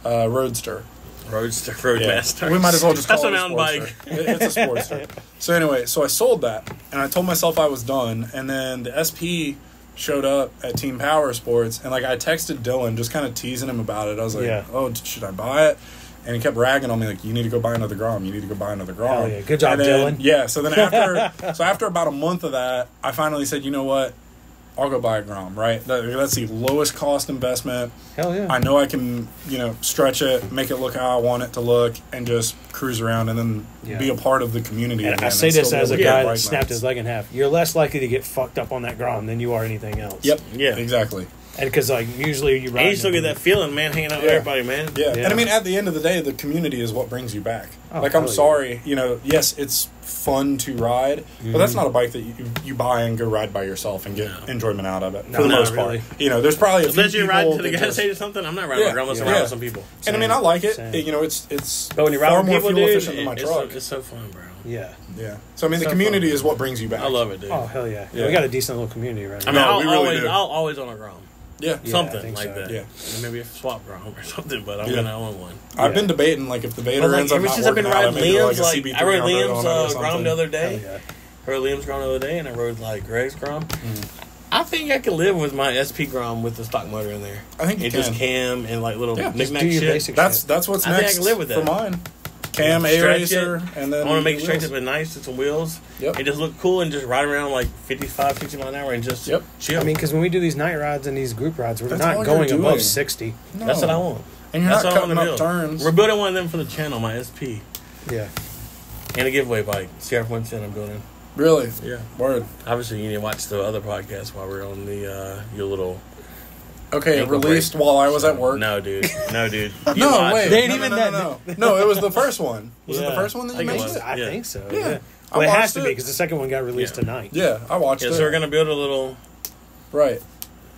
Roadmaster? Roadster. Roadmaster. Yeah. We might as well just call That's it a mountain bike. It's a Sportster. So anyway, so I sold that, and I told myself I was done, and then the SP showed up at Team Power Sports, and like I texted Dylan, just kind of teasing him about it. I was like, Yeah. oh, should I buy it? And he kept ragging on me like, you need to go buy another Grom. You need to go buy another Grom. Hell yeah. Good job, And then- Dylan. Yeah. So then after about a month of that, I finally said, you know what? I'll go buy a Grom, right? That's the lowest cost investment. Hell yeah. I know I can, stretch it, make it look how I want it to look, and just cruise around and then be a part of the community. And again I say still this be as able a to get guy bike that snapped nights. his leg in half. You're less likely to get fucked up on that Grom than you are anything else. Yep. Yeah. Exactly. And because usually you ride. And you still get that feeling, man, hanging out with Yeah. everybody, man. Yeah. Yeah. And I mean, at the end of the day, the community is what brings you back. Oh, like, hell I'm yeah. sorry, yes, it's fun to ride, but that's not a bike that you buy and go ride by yourself and get enjoyment out of it, for the not most really. part. There's probably a few Unless you're people riding to the that gas just- station or something, I'm not riding Yeah. my grandma's Yeah. around Yeah. with some people. And I mean, I like it. Same. It's But when you're far riding more with people, fuel dude, efficient than my truck. it's so fun, bro. Yeah. Yeah. So I mean, the So community fun. is what brings you back. I love it, dude. Oh, hell yeah. Yeah. We got a decent little community right I now. mean, No, we really do. I'll always own a Grom. Yeah. Yeah, I Something think like so. that. Yeah. And maybe a swap Grom or something, but I'm Yeah. gonna own one. I've Yeah. been debating like if the Vader But, like, ends up ever not since I've been working out, riding I may do, Liam's, a like, CB300 I rode on it Liam's or Grom something. the other Hell day. yeah. I rode Liam's Grom the other day, and I rode like Greg's Grom. I think I can live with my SP Grom with the stock motor in there. I think you and just can. cam and like little Yeah, just knick-knack do your shit. basic That's shit. what's I think I next can live with for that. mine. Cam Stretch A-Racer, it. and then I want to make it straight wheels. up and nice with some wheels. Yep. And just look cool and just ride around like 55, 60 miles an hour and just Yep. chill. I mean, because when we do these night rides and these group rides, we're That's all not you're going doing. above 60. No. that's what I want. And you're That's not what I cutting wanna up build. turns. We're building one of them for the channel, my SP. Yeah. And a giveaway bike. CR110 I'm building. Really? Yeah. Word. Obviously, you need to watch the other podcast while we're on the your little. Okay, Ankle released break. while I was at work. No, dude. No, dude. You No, watch wait. it. They ain't no, even no, that- no, no. No, it was the first one. Was it Yeah. the first one that I you think it mentioned? was. I Yeah. think so. Yeah. Yeah. I Well, it has watched to be because the second one got released Yeah. tonight. Yeah, I watched Yeah, it. so we're gonna build a little. Right.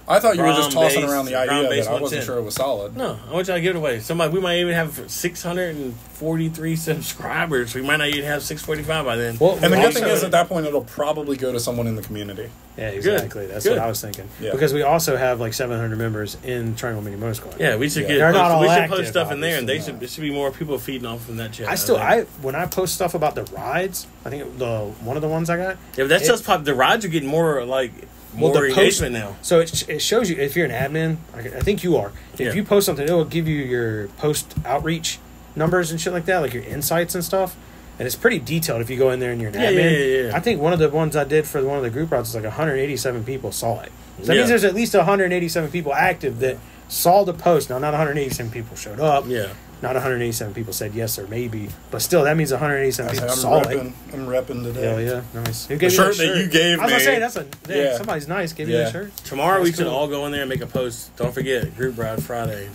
I thought you were just Grom tossing base- around the Grom idea base that I wasn't 110. sure it was solid. No, I want you to give it away. Somebody, we might even have 643 subscribers. We might not even have 645 by then. Well, And the we good thing also- is, at that point, it'll probably go to someone in the community. Yeah, exactly. That's Good. what I was thinking. Yeah. Because we also have like 700 members in Triangle Mini Motor Squad. Yeah, we should Yeah. get. They're not all we should active, post stuff in there, and obviously. there should be more people feeding off from that chat. When I post stuff about the rides, I think one of the ones I got. Yeah, but that's it- just pop. The rides are getting more like more the engagement now. So it shows you if you're an admin. I think you are. If Yeah. you post something, it will give you your post outreach numbers and shit like that, like your insights and stuff. And it's pretty detailed if you go in there and you're an admin. Yeah. I think one of the ones I did for one of the group rides was like 187 people saw it. So that Yeah. means there's at least 187 people active that saw the post. Now, not 187 people showed up. Yeah, Not 187 people said yes or maybe. But still, that means 187 I say, people I'm saw it. repping. I'm repping today. Hell yeah, nice. Who The gave you shirt that you gave I was gonna me. say that's Yeah. somebody's nice. Gave you Yeah. that shirt. tomorrow we That's should cool. all go in there and make a post. Don't forget Group Ride Friday.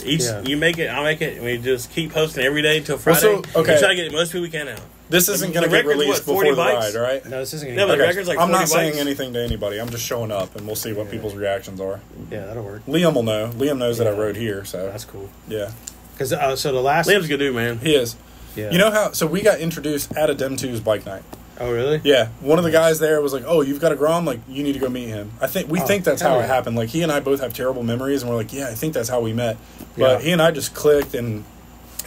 Each Yeah. you make it, I'll make it. And we just keep posting every day until Friday. so, okay. We try to get most people we can out. This isn't going The to get record's released what, 40 before the bikes? ride, right? No, this isn't Yeah, gonna but be the record's like I'm 40 not saying bikes. anything to anybody. I'm just showing up, and we'll see what people's reactions are. Yeah, that'll work. Liam will know. Liam knows that I Yeah. rode here, so That's cool. yeah, Because so the last Liam's a good dude, man. he is. yeah. You know how? So we got introduced at a Dem 2's bike night. Oh really? Yeah, one of the guys there was like, "Oh, you've got a Grom? Like, you need to go meet him." I think we Oh, think that's hell how it yeah. happened. Like, he and I both have terrible memories, and we're like, "Yeah, I think that's how we met." But Yeah. he and I just clicked, and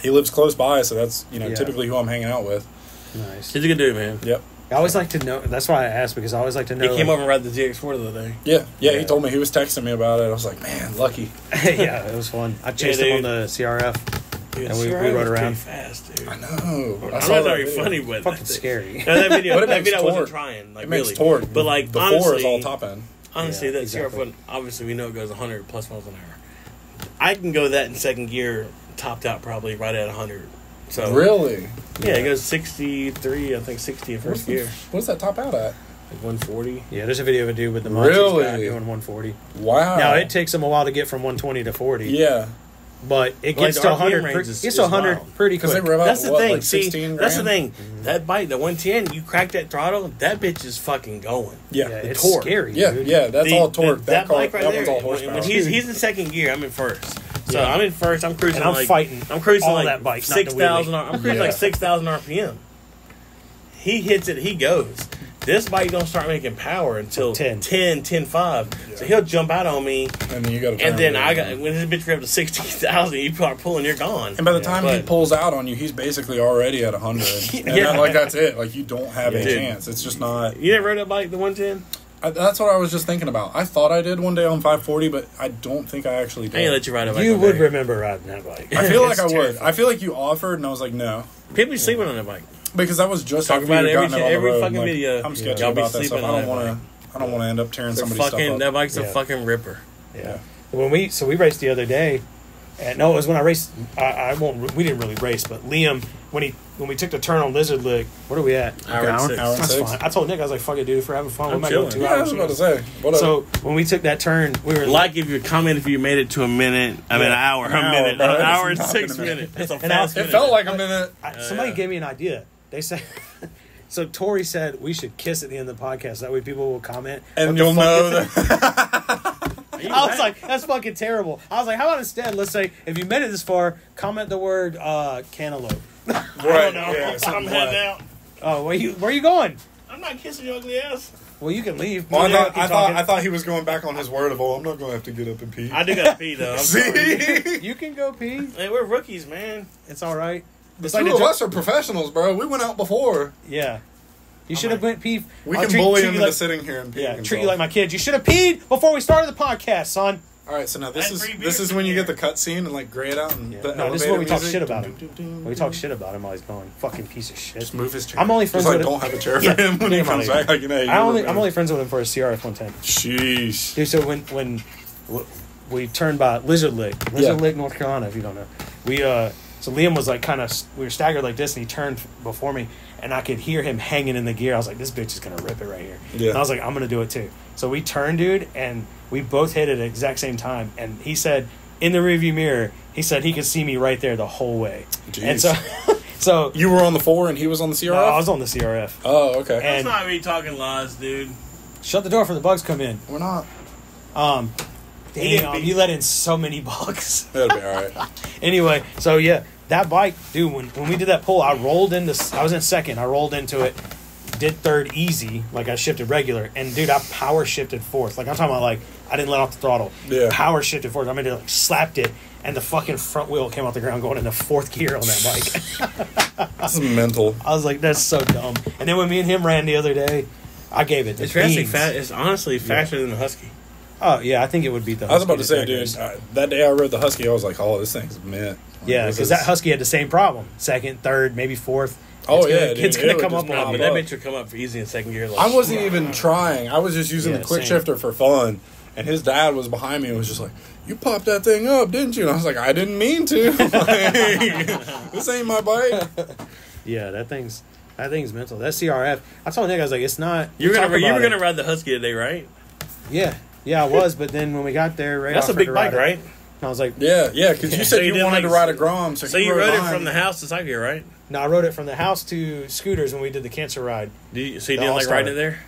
he lives close by, so that's Yeah. typically who I'm hanging out with. Nice. He's a good dude, man. Yep. I always like to know. That's why I asked, because I always like to know. He came over and rode the GX4 the other day. Yeah. He told me, he was texting me about it. I was like, man, lucky. Yeah, it was fun. I chased him on the CRF. Dude, and we rode around Fast, dude. I know. I thought that was funny, but fucking scary. No, that video, but that video wasn't trying. Like, it makes really. torque. But like, the honestly, 4 is all top end. Honestly, that exactly. CRF, obviously, we know it goes 100 plus miles an hour. I can go that in second gear, topped out probably right at 100. So really? Yeah, it goes 63, I think 60 in first gear. What's that top out at? Like 140. Yeah, there's a video of a dude with the Monty's guy doing 140. Wow. Now, it takes him a while to get from 120 to 40. Yeah. But it gets to 100. It's to 100 pretty quick. That's the thing. Like See, 16 that's the grand? thing. That bike, the 110, you crack that throttle, that bitch is fucking going. Yeah, it's torque. scary. Yeah, dude. yeah, that's all torque. That bike right that there. one's all horsepower. When he's in second gear, I'm in first. So Yeah. I'm in first. I'm cruising. And I'm like, fighting. I'm cruising all like that bike, 6,000. I'm cruising like 6,000 RPM. He hits it. He goes. This bike don't start making power until 10.5. Yeah. So he'll jump out on me, and then you got to. And then when his bitch revs to 16,000, you start pulling, you're gone. And by the time he pulls out on you, he's basically already at 100. And then, like, that's it. Like, you don't have a chance. It's just not. You never rode that bike, the 110? That's what I was just thinking about. I thought I did one day on 540, but I don't think I actually did. I ain't let you ride a bike. You would remember riding that bike. I feel like I would. I feel like you offered, and I was like, no. People be sleeping on that bike. Because I was just talk after about you it gotten it on the every road. fucking Like, video. I'm sketchy Y'all be about that sleeping stuff. on I that don't bike. want to end up tearing somebody's stuff up. That bike's a fucking ripper. Yeah. When we raced the other day, and no, it was when I raced. We didn't really race, but Liam, when we took the turn on Lizard Lick, what are we at? Hour and six. That's fine. I told Nick, I was like, "Fuck it, dude. If we're having fun, we might go 2 Yeah, hours." I was about to say. Whatever. So when we took that turn, we were like if you comment if you made it to a minute. I mean, an hour, an hour and 6 minutes. That's a fast minute. It felt like a minute. Somebody gave me an idea. They said. So Tori said we should kiss at the end of the podcast. That way people will comment. And you'll know that. I was like, that's fucking terrible. I was like, how about instead, let's say, if you made it this far, comment the word cantaloupe. Right. Yeah, I'm heading out. Oh, where you going? I'm not kissing your ugly ass. Well, you can leave. Well, I thought he was going back on his word of, I'm not going to have to get up and pee. I do got to pee, though. I'm sorry. You can go pee. Hey, we're rookies, man. It's all right. The two of us are professionals, bro. We went out before. Yeah. You should have went pee. We can bully him into sitting here and peeing. Yeah, treat you like my kids. You should have peed before we started the podcast, son. All right, so now this is when you get the cutscene and like gray it out and the no, this is where we talk music. shit about him. We talk shit about him while he's going. Fucking piece of shit. Just move his chair. I'm only friends with him. Don't have a chair for him when he comes back. Like, I'm only friends with him for a CRF 110. Sheesh. Dude, so when we turned by Lizard Lick, North Carolina, if you don't know, so Liam was like we were staggered like this, and he turned before me, and I could hear him hanging in the gear. I was like, this bitch is gonna rip it right here. Yeah. And I was like, I'm gonna do it too. So we turned, dude, and we both hit it at the exact same time. And he said, in the rearview mirror, he said he could see me right there the whole way. Jeez. And so you were on the 4 and he was on the CRF? No, I was on the CRF. Oh, okay. That's not me talking lies, dude. Shut the door for the bugs come in. We're not. Damn, you let in so many bugs. That'll be all right. Anyway, so yeah, that bike, dude, when we did that pull, I was in second. I rolled into it, did third easy, like I shifted regular, and dude, I power shifted fourth. Like I'm talking about, like I didn't let off the throttle. Yeah. Power shifted fourth. I mean, like slapped it, and the fucking front wheel came off the ground going into fourth gear on that bike. That's mental. I was like, that's so dumb. And then when me and him ran the other day, I gave it the beans. It's honestly faster than the Husky. Oh, yeah, I think it would be the Husky. I was about to say, dude, that day I rode the Husky, I was like, oh, this thing's mint. Yeah, because that Husky had the same problem. Second, third, maybe fourth. Oh, yeah. It's going to come up on but that bitch would come up for easy in second gear. Like, I wasn't even trying. I was just using the quick shifter for fun. And his dad was behind me and was just like, you popped that thing up, didn't you? And I was like, I didn't mean to. Like, this ain't my bike. Yeah, that thing's mental. That CRF, I told Nick, I was like, it's not. You were gonna ride the Husky today, right? Yeah, I was. But then when we got there, that's a big bike, right? I was like, yeah, because you said you wanted to ride a Grom. So you rode it from the house to side gear, right? No, I rode it from the house to Scooters when we did the cancer ride. So you didn't like riding it there?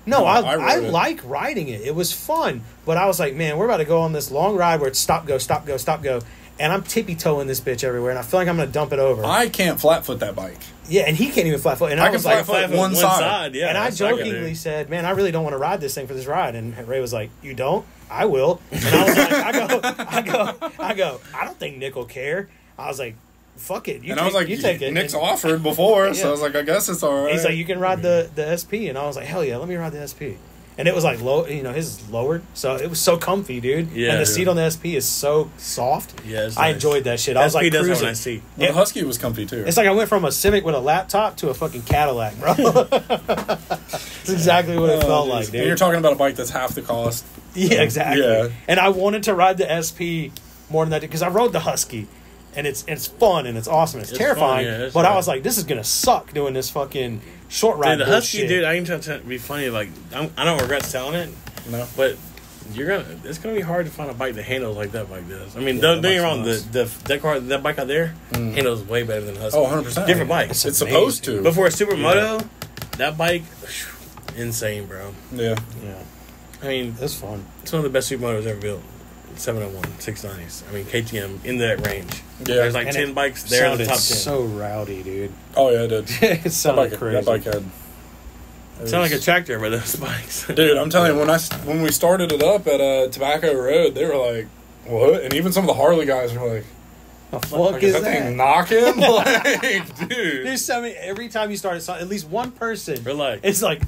No, I like riding it. It was fun. But I was like, man, we're about to go on this long ride where it's stop, go, stop, go, stop, go. And I'm tippy-toeing this bitch everywhere, and I feel like I'm going to dump it over. I can't flat-foot that bike. Yeah, and he can't even flat-foot. And I was can flat-foot one side. Yeah, and I jokingly said, man, I really don't want to ride this thing for this ride. And Ray was like, you don't? I will. And I was like, I go, I don't think Nick will care. I was like, fuck it. I was like, you take it. Nick's offered before, so I was like, I guess it's all right. He's like, you can ride the SP, and I was like, hell yeah, let me ride the SP. And it was like low, his is lowered, so it was so comfy, dude. Yeah, and the seat on the SP is so soft. Yeah, I enjoyed that shit. I was like, does cruising. have a nice seat. The Husky was comfy too. It's like I went from a Civic with a laptop to a fucking Cadillac, bro. That's exactly what it felt like, dude. And you're talking about a bike that's half the cost. Yeah, exactly. Yeah. And I wanted to ride the SP more than that because I rode the Husky, and it's fun and it's awesome. It's terrifying, fun, yeah, but I was like, this is gonna suck doing this fucking short ride. Dude, the Husky, bullshit. dude, I can tell to be funny. Like, I don't regret selling it. No. But it's gonna be hard to find a bike that handles like that bike does. I mean, don't get me wrong. That bike out there handles way better than the Husky. 100%. Different bike. It's supposed to. But for a supermoto, that bike, insane, bro. Yeah. Yeah. I mean, It's fun. it's one of the best supermotos ever built. 701, 690s. I mean, KTM in that range. Yeah. There's like And 10 it bikes there in the top 10. So rowdy, dude. Oh yeah, it did. It sounded crazy. That bike had. It sounded like a tractor, but those bikes. Dude, I'm telling you, when we started it up at Tobacco Road, they were like, "What?" And even some of the Harley guys were like, The fuck is "Is that thing knocking?" Like, dude. There's so many. Every time you start, at least one person. We're like, It's like,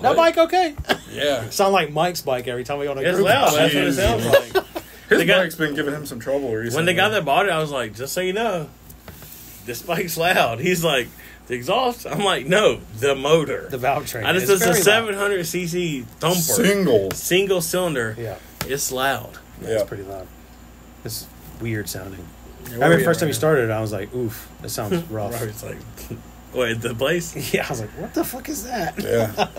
that bike okay? Yeah. Sound like Mike's bike every time we go on a it's group. loud. That's what it sounds like. His bike's been giving him some trouble recently. When the guy that bought it, I was like, just so you know, this bike's loud. He's like, the exhaust? I'm like, no, the motor. The valve train. I just, It's it's a very 700cc thumper. Single cylinder. Yeah. It's loud. It's pretty loud. It's weird sounding. Yeah, I remember the first time you started it, I was like, oof, that sounds rough. Robert's like, wait, the place? Yeah, I was like, what the fuck is that? Yeah.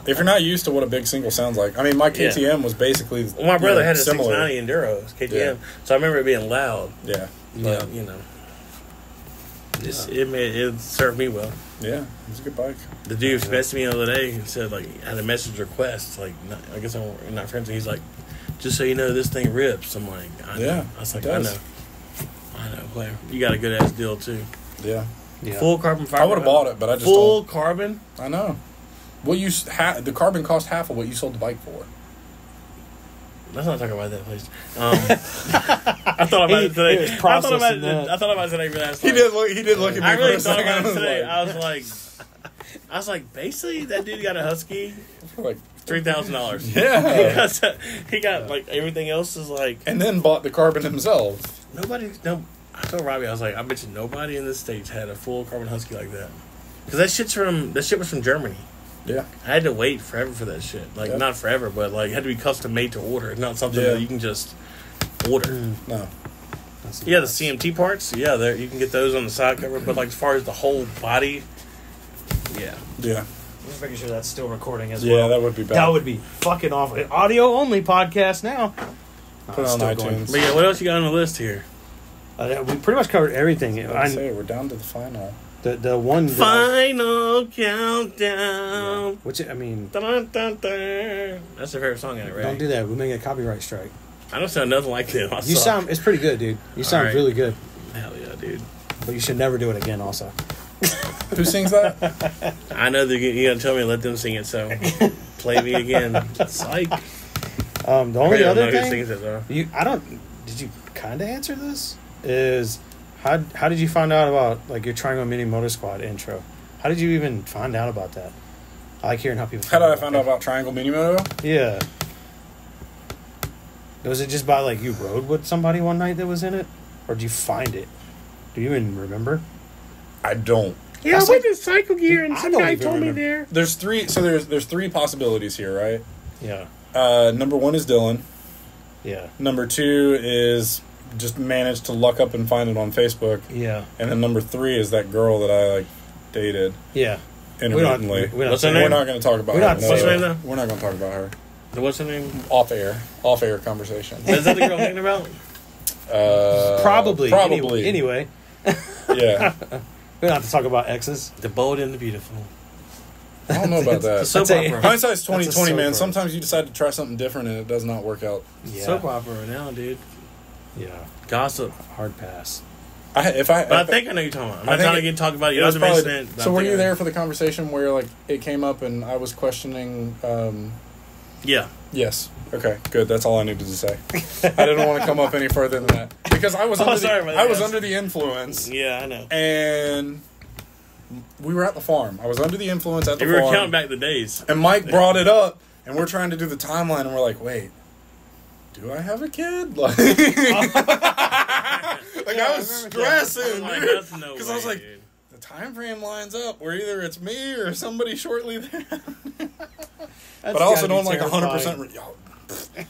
If you're not used to what a big single sounds like, I mean, my KTM was basically. Well, my brother had a similar. 690 Enduro, KTM, Yeah. so I remember it being loud. Yeah. But it served me well. Yeah, it was a good bike. The dude messaged me the other day and said, like, I had a message request. Like, I guess I'm not friends. He's like, just so you know, this thing rips. I'm like, I know. Yeah, I was like, it I does. know. Player. You got a good ass deal too. Yeah. Full carbon fiber. I would have bought it, but I just full don't. carbon. I know. Well, the carbon cost half of what you sold the bike for. Let's not talk about that, please. I thought about it today. I thought about it today. He did look at me. I really for a thought about second. it today. I was like, basically, that dude got a Husky For like $3,000. Yeah. he got like everything else is like. And then bought the carbon himself. I told Robbie, I was like, I bet you nobody in the States had a full carbon Husky like that. Because that shit was from Germany. Yeah. I had to wait forever for that shit. Like, not forever, but like, it had to be custom made to order. It's not something that you can just order. No. Yeah, the CMT parts, you can get those on the side cover, but like, as far as the whole body, Yeah. I'm just making sure that's still recording as Yeah, well. that would be bad. That would be fucking awful. Audio only podcast now. Put it on iTunes. But yeah, what else you got on the list here? We pretty much covered everything. We're down to the final. The one Final countdown. which I mean, Dun, dun, dun. That's their favorite song in it, right? don't do that. We'll make a copyright strike. I don't sound nothing like it. It's pretty good, dude. You sound right. really good, Hell yeah, dude. but you should never do it again. Also, Who sings that? I know that you gotta tell me to let them sing it, so play me again. Psych. the only other who thing sings it though. did you kind of answer this? Is how did you find out about like your Triangle Mini Motor Squad intro? How did you even find out about that? I like hearing how people. How did I find out about Triangle Mini Moto? Yeah. Was it just by like you rode with somebody one night that was in it, or did you find it? Do you even remember? I don't. Yeah, I went to Cycle Gear and I some don't guy even told me remember. there. There's three possibilities here, right? Yeah. Number one is Dylan. Yeah. Number two is just managed to luck up and find it on Facebook. Yeah. And then number three is that girl that I like dated Yeah. intermittently. What's her We're name? not going to talk about We're her. not- What's her name though? We're not going to talk about her. What's her name? Off air conversation. Is that the girl I'm thinking about? Probably. Probably. Anyway, Yeah. we don't have to talk about exes. The Bold and the Beautiful. I don't know about The that. soap That's a- opera. Hindsight's That's a 20/20, man. soap Sometimes you decide to try something different and it does not work out. Yeah. Soap opera now, dude. Yeah. Gossip. Hard pass. But I think I know what you're talking about. I'm not trying to talk about it. You It was don't have to probably- mention it. So were you there for the conversation where like it came up and I was questioning? Yeah. Yes. Okay. Good. That's all I needed to say. I didn't want to come up any further than that. because I was under the influence. Yeah, I know. And we were at the farm. I was under the influence at the farm. We were counting back the days. And Mike brought it up, and we're trying to do the timeline, and we're like, wait, do I have a kid? Like, I was stressing, dude. Because I was like, the time frame lines up where either it's me or somebody shortly there. But I also don't like 100%.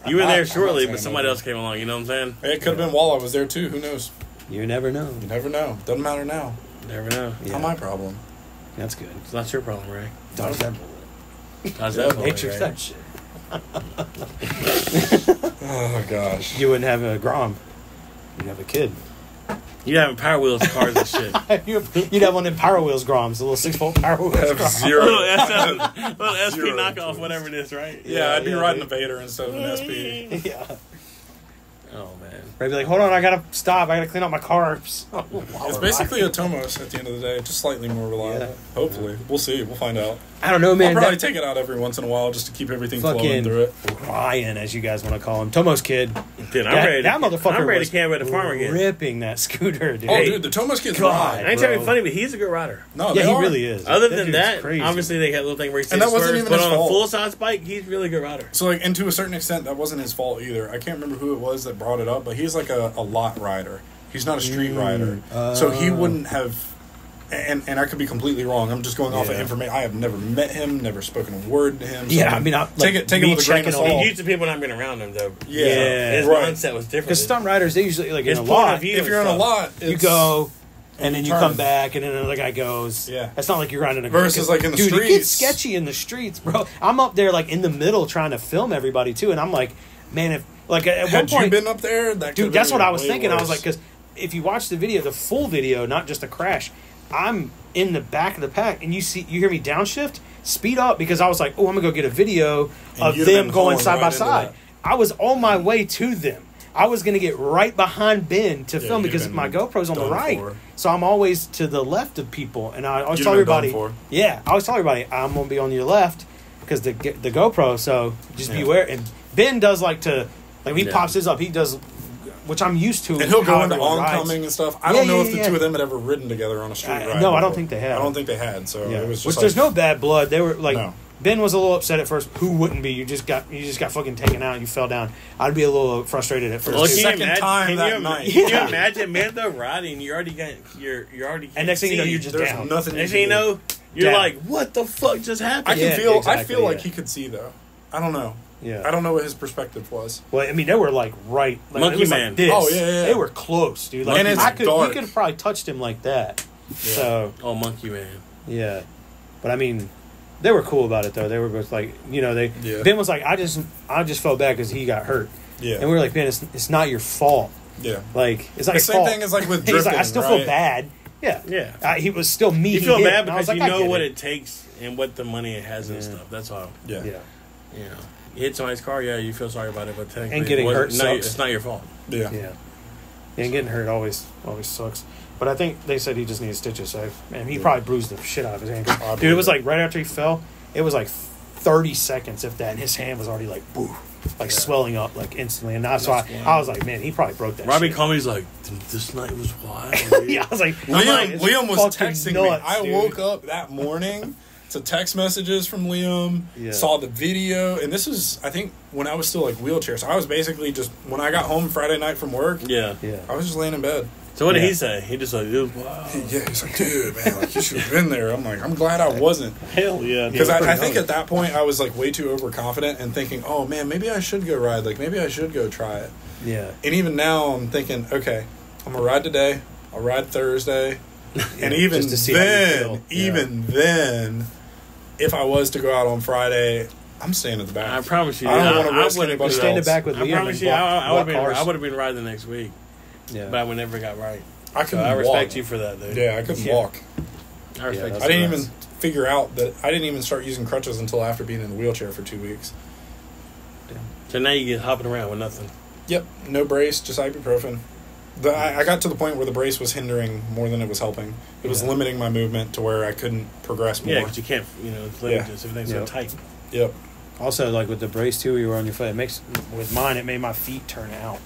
You were there shortly, but somebody else came along. You know what I'm saying? It could have been while I was there too. Who knows? You never know. You never know. Doesn't matter now. Never know. It's not my problem. That's good. It's not your problem, Ray. Dodge that bullet. Dodge that bullet. Matrix that shit. Oh gosh. You wouldn't have a Grom. You'd have a kid. You having Power Wheels cars and shit. You'd have one of them Power Wheels Groms, the little 6-volt Power Wheels. I have Grom. zero. little SP Zero knockoff, influence. Whatever it is, right? Yeah, I'd be riding a Vader instead of an SP. Yeah. Oh man. I'd be like, hold on, I gotta stop. I gotta clean out my carbs. It's basically a Tomos at the end of the day, just slightly more reliable. Yeah. Hopefully, we'll see. We'll find out. I don't know, man. I'll probably take it out every once in a while just to keep everything flowing Fucking through it. Ryan, as you guys want to call him, Tomo's kid. Dude, I'm ready. That motherfucker I'm ready was to camp at the farm again. ripping that scooter, dude. Oh, dude, the Tomos kids God. ride. I ain't trying to bro. be funny, but he's a good rider. No, Yeah, they he are. really is. Other That than dude's that, crazy. obviously they got a little thing where he And that wasn't even but his on fault. a full size bike, he's really a good rider. So, like, and to a certain extent, that wasn't his fault either. I can't remember who it was that brought it up, but he's like a lot rider. He's not a street rider. So he wouldn't have... And I could be completely wrong. I'm just going off of information. I have never met him, never spoken a word to him. So Yeah, I mean, take it with a grain of salt. He's used to people not being around him, though. Yeah, His right. mindset was different. Because stunt riders, they usually, like, in His a point lot, of view If you're in a lot, you it's- go... And then you turn. come back, and then another guy goes. Yeah. It's not like you're riding a Versus, like, in the dude, it gets streets. sketchy in the streets, bro. I'm up there, like, in the middle trying to film everybody, too. And I'm like, man, if... Like, at one Had point... you been up there? That Dude, that's what I was way thinking. I was worse. like, because if you watch the video, the full video, not just the crash, I'm in the back of the pack, and you hear me downshift, speed up, because I was like, oh, I'm going to go get a video of you'd have them been going hauling side by right into side. that. I was on my way to them. I was going to get right behind Ben to film you'd because have my been GoPro's on the done right. for. So I'm always to the left of people. And I always You'd tell have been everybody, done for. yeah, I always tell everybody, I'm going to be on your left because the GoPro, so just Yeah. beware. And Ben does like to, like when he Yeah. pops his up, he does, which I'm used to. And he'll go how into everyone rides. oncoming and stuff. I don't know if the yeah. two of them had ever ridden together on a street ride. No, I don't before. think they had. I don't think they had. So Yeah. it was just Which like, there's no bad blood. They were like No. Ben was a little upset at first. Who wouldn't be? You just got fucking taken out. You fell down. I'd be a little frustrated at first. Well, too. can second time that night. Can you Yeah. imagine, man, though, riding, you already got, you're already And next thing you know, you're just There's down. nothing. Next thing you know, you're Down. like, what the fuck just happened? I can Yeah, feel. I exactly, feel like yeah. he could see though. I don't know. Yeah. I don't know what his perspective was. Well, I mean, they were like right. Like, Monkey it was Man. Like this. Oh, yeah. They were close, dude. Like, And it's I could. dark. You could have probably touched him like that. So Oh, Monkey Man. yeah, but I mean, they were cool about it though. They were both like, Yeah. Ben was like, I just felt bad because he got hurt, Yeah. and we were like, Ben, it's not your fault. Yeah. Like it's not The your same fault. thing as like with He's like, drifting, I still feel right? bad. Yeah, Yeah. He was still me. You he feel hit, bad and I was because like, you I know get what it. it takes and what the money it has and Yeah. stuff. That's all. Yeah. Yeah, You know, you hit somebody's car, yeah, you feel sorry about it, but technically, And getting it hurt wasn't- no, sucks. it's not your fault. Yeah. yeah. And getting hurt always sucks. But I think they said he just needs stitches. So man, he probably bruised the shit out of his hand. Dude, it was like right after he fell, it was like 30 seconds if that, and his hand was already like boo, like swelling up like instantly. And that's why I was like, man, he probably broke that. Robbie shit. Comedy's like, this night was wild. Yeah, I was like, Liam was fucking texting nuts, me. I dude. woke up that morning to text messages from Liam, Yeah. saw the video, and this was, I think, when I was still like wheelchair. So I was basically just, when I got home Friday night from work, Yeah. Yeah. I was just laying in bed. So what did Yeah. he say? He just like, it was wild. Yeah, he's like, dude, man, like, you should have been there. I'm like, I'm glad I wasn't. Hell yeah. Because Yeah, I think at that point I was like way too overconfident and thinking, oh man, maybe I should go ride. Like maybe I should go try it. Yeah. And even now I'm thinking, okay, I'm gonna ride today. I'll ride Thursday. And even just to see how you then, feel. then, if I was to go out on Friday, I'm staying at the back. I promise you. I don't want to I risk would've- anybody Stand else. it back with I Liam promise and you, I would block cars. have been riding the next week, Yeah. but I would never got right. I So couldn't I respect walk. you for that, dude. Yeah, I couldn't Yeah. walk. I respect Yeah, you. I didn't for even figure out that I didn't even start using crutches until after being in the wheelchair for 2 weeks. that. So now you get hopping around with nothing. Yep, no brace, just ibuprofen. I got to the point where the brace was hindering more than it was helping. It was Yeah. limiting my movement to where I couldn't progress more. Yeah, because you can't, it's limited. Yeah. Everything's Yep. so tight. Yep. Also, like with the brace too, you were on your foot. It makes with mine, it made my feet turn out.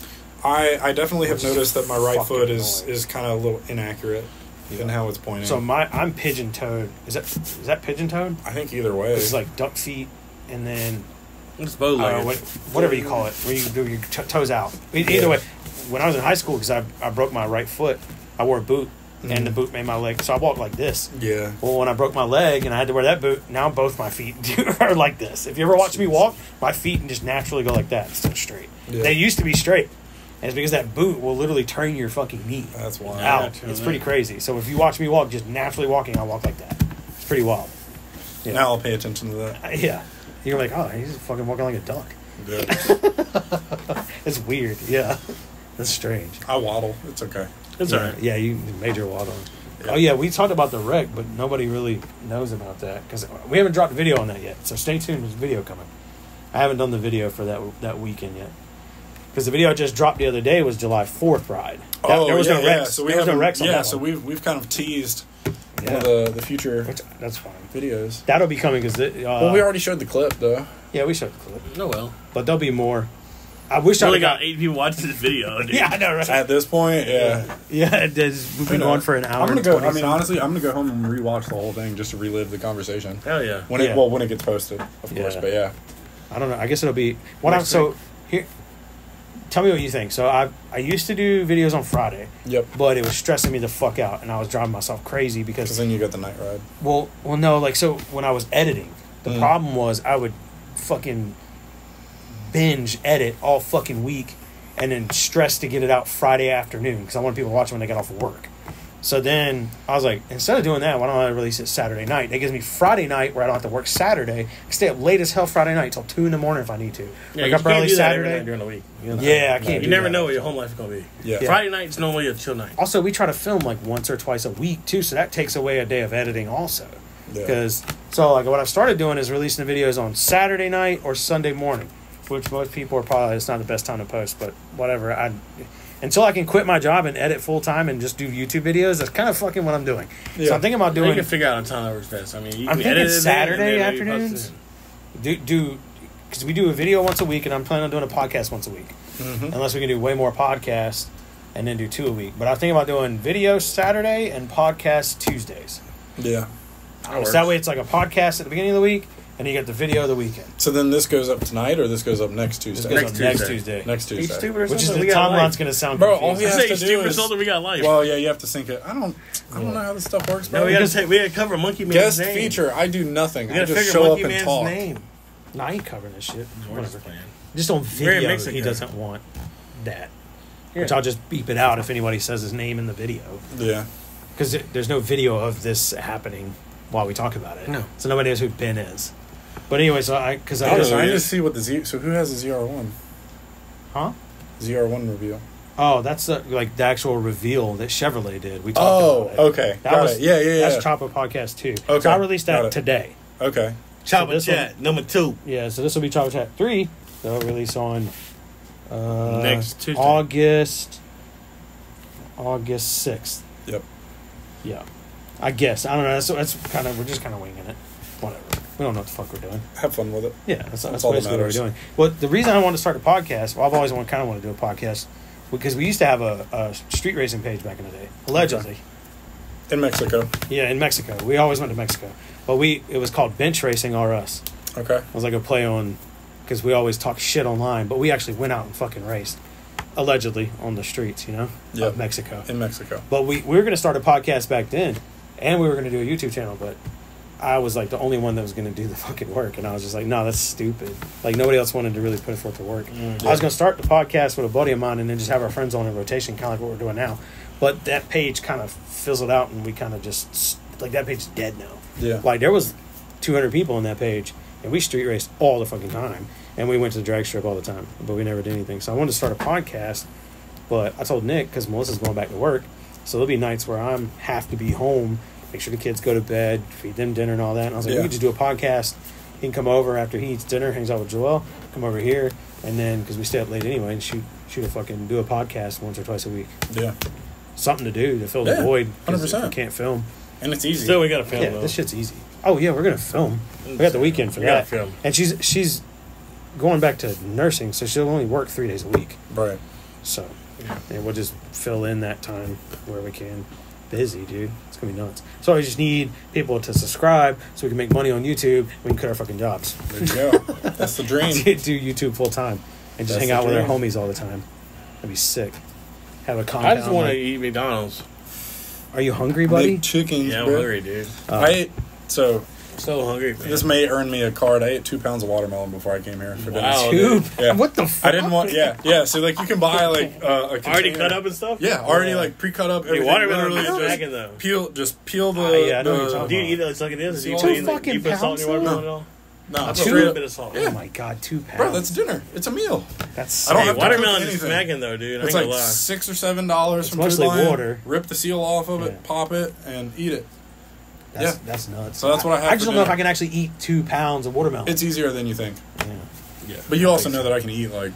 I definitely have noticed that my right foot is kind of a little inaccurate in how it's pointing. So I'm pigeon-toed. Is that pigeon-toed? I think either way. It's like duck feet, and then it's bow-legged. Whatever you call it, where you do your toes out. Either way, when I was in high school, because I broke my right foot, I wore a boot, and the boot made my leg. So I walked like this. Yeah. Well, when I broke my leg and I had to wear that boot, now both my feet are like this. If you ever watch me walk, my feet just naturally go like that instead of straight. Yeah. They used to be straight. And it's because that boot will literally turn your fucking knee out. It's pretty crazy. So if you watch me walk, just naturally walking, I walk like that. It's pretty wild. Yeah. Now I'll pay attention to that. Yeah. You're like, oh, he's fucking walking like a duck. Yeah. It's weird. Yeah. That's strange. I waddle. It's okay. It's all right. Yeah, you major waddle. Yeah. Oh, yeah, we talked about the wreck, but nobody really knows about that because we haven't dropped a video on that yet. So stay tuned. There's a video coming. I haven't done the video for that weekend yet. Because the video I just dropped the other day was July 4th ride. There was no wrecks. So there was no wrecks on that so one. we've kind of teased one of the future that's fine. videos. That'll be coming because... well, we already showed the clip, though. Yeah, we showed the clip. Oh, well. But there'll be more. I wish I only got 8 people watching this video, dude. Yeah, I know, right? At this point, yeah. Yeah, it is. We've been going for an hour. I'm gonna go. I mean, honestly, I'm gonna go home and rewatch the whole thing just to relive the conversation. Hell yeah. When it gets posted, of course. But yeah, I don't know. I guess it'll be here. Tell me what you think. So I used to do videos on Friday. Yep. But it was stressing me the fuck out, and I was driving myself crazy because then you got the night ride. Well, no. Like, so when I was editing, the problem was I would fucking binge edit all fucking week and then stress to get it out Friday afternoon because I want people to watch it when they get off of work. So then I was like, instead of doing that, why don't I release it Saturday night? That gives me Friday night where I don't have to work Saturday. I can stay up late as hell Friday night till 2 in the morning if I need to. Yeah, wake up early Saturday during the week. Yeah, I can't. You never know what your home life is gonna be. Yeah. Friday night's normally a chill night. Also, we try to film like once or twice a week too, so that takes away a day of editing also. Because what I've started doing is releasing the videos on Saturday night or Sunday morning, which most people are probably, it's not the best time to post, but whatever. Until I can quit my job and edit full time and just do YouTube videos, that's kind of fucking what I'm doing. Yeah. So I'm thinking about doing. You can figure out a time that works best. I mean, I'm thinking Saturday afternoons. Because we do a video once a week, and I'm planning on doing a podcast once a week. Mm-hmm. Unless we can do way more podcasts and then do 2 a week. But I'm thinking about doing video Saturday and podcast Tuesdays. Yeah. So that way it's like a podcast at the beginning of the week, and you get the video the weekend. So then this goes up tonight, or this goes up next Tuesday? Next Tuesday. Next Tuesday. Which is the timeline going to sound bro, confusing. all you have to do is... we got life. Well, yeah, you have to sync it. I don't know how this stuff works, bro. No, we got to cover Monkey Man's name. Guest feature, I do nothing. I just show up and talk. Name. No, I ain't covering this shit. Just on video, he doesn't want that. Yeah. Which I'll just beep it out if anybody says his name in the video. Yeah. Because there's no video of this happening while we talk about it. No. So nobody knows who Ben is. But anyway, I just see what the so who has the ZR1? Huh? ZR1 reveal. Oh, that's the actual reveal that Chevrolet did. We talked about it. Okay. Got it. Yeah. That's Choppa Podcast 2. Okay. So I released that today. Okay. Choppa Chat number 2. Yeah, so this will be Choppa Chat 3. That'll release on next Tuesday. August 6th. Yep. Yeah. I guess. I don't know. That's kind of, we're just kind of winging it. Whatever. We don't know what the fuck we're doing. Have fun with it. Yeah, that's all basically what we're doing. Well, the reason I wanted to start a podcast, I've always wanted to do a podcast, because we used to have a street racing page back in the day, allegedly. Okay. In Mexico. Yeah, in Mexico. We always went to Mexico. But it was called Bench Racing R Us. Okay. It was like a play on, because we always talk shit online, but we actually went out and fucking raced, allegedly, on the streets, of Mexico. In Mexico. But we were going to start a podcast back then, and we were going to do a YouTube channel, but I was like the only one that was going to do the fucking work, and I was just like, no, that's stupid. Like, nobody else wanted to really put it forth to work. I was going to start the podcast with a buddy of mine and then just have our friends on in rotation, kind of like what we're doing now. But that page kind of fizzled out, and we kind of just, like, that page is dead now. Yeah. Like, there was 200 people on that page, and we street raced all the fucking time, and we went to the drag strip all the time, but we never did anything. So I wanted to start a podcast, but I told Nick, because Melissa's going back to work, so there'll be nights where I have to be home, make sure the kids go to bed, feed them dinner and all that. And I was like, we could just do a podcast. He can come over after he eats dinner, hangs out with Joel, come over here, and then, because we stay up late anyway, and do a podcast once or twice a week. Yeah. Something to do to fill the void. 100%. We can't film. And it's easy. Still, we got to film, though. This shit's easy. Oh, yeah, we're going to film. We got the weekend for that. Film. And she's going back to nursing, so she'll only work 3 days a week. Right. So, and we'll just fill in that time where we can. Busy, dude. It's gonna be nuts. So I just need people to subscribe so we can make money on YouTube. We can quit our fucking jobs. There you go. That's the dream. Do YouTube full time and just hang out with our homies all the time. That'd be sick. Have a compound. I just want to eat McDonald's. Are you hungry, buddy? Big chickens, Yeah, I'm bro. hungry, dude. I ate, so hungry, man. this may earn me a card. I ate 2 pounds of watermelon before I came here for dinner. Wow, Two? Yeah. What the fuck? I didn't want, yeah. So, like, you can buy, like, a container. Already cut up and stuff? Yeah, already, like, pre-cut up. Hey, Everything. watermelon Literally is smacking, though. peel the... yeah, I know what you're talking Do you eat it like it is? Do you Two put, fucking you put salt in your pounds, watermelon at all? No, I put straight a little up. bit of salt. Oh my god, 2 pounds. Bro, that's dinner. It's a meal. That's I don't Hey, have to cook watermelon is anything. smacking, though, dude. It's I like ain't gonna lie. $6 or $7 from mostly Food Lion. water. Rip the seal off of it, Yeah. pop it, and eat it. That's nuts. So that's what I have I just for don't know if dinner. I can actually eat 2 pounds of watermelon. It's easier than you think. Yeah. But you also know that I can eat like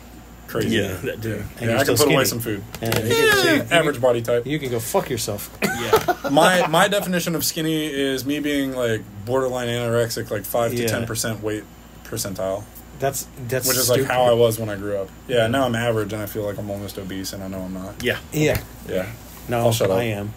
crazy. Yeah, that dude. And Yeah, you're I can still put away skinny. some food. And Average body type. You can go fuck yourself. Yeah. My definition of skinny is me being like borderline anorexic, like 5 to 10% weight percentile, That's which is like how I was when I grew up. Yeah, now I'm average and I feel like I'm almost obese, and I know I'm not. Yeah. Yeah. Yeah, No, I'll shut up. I am.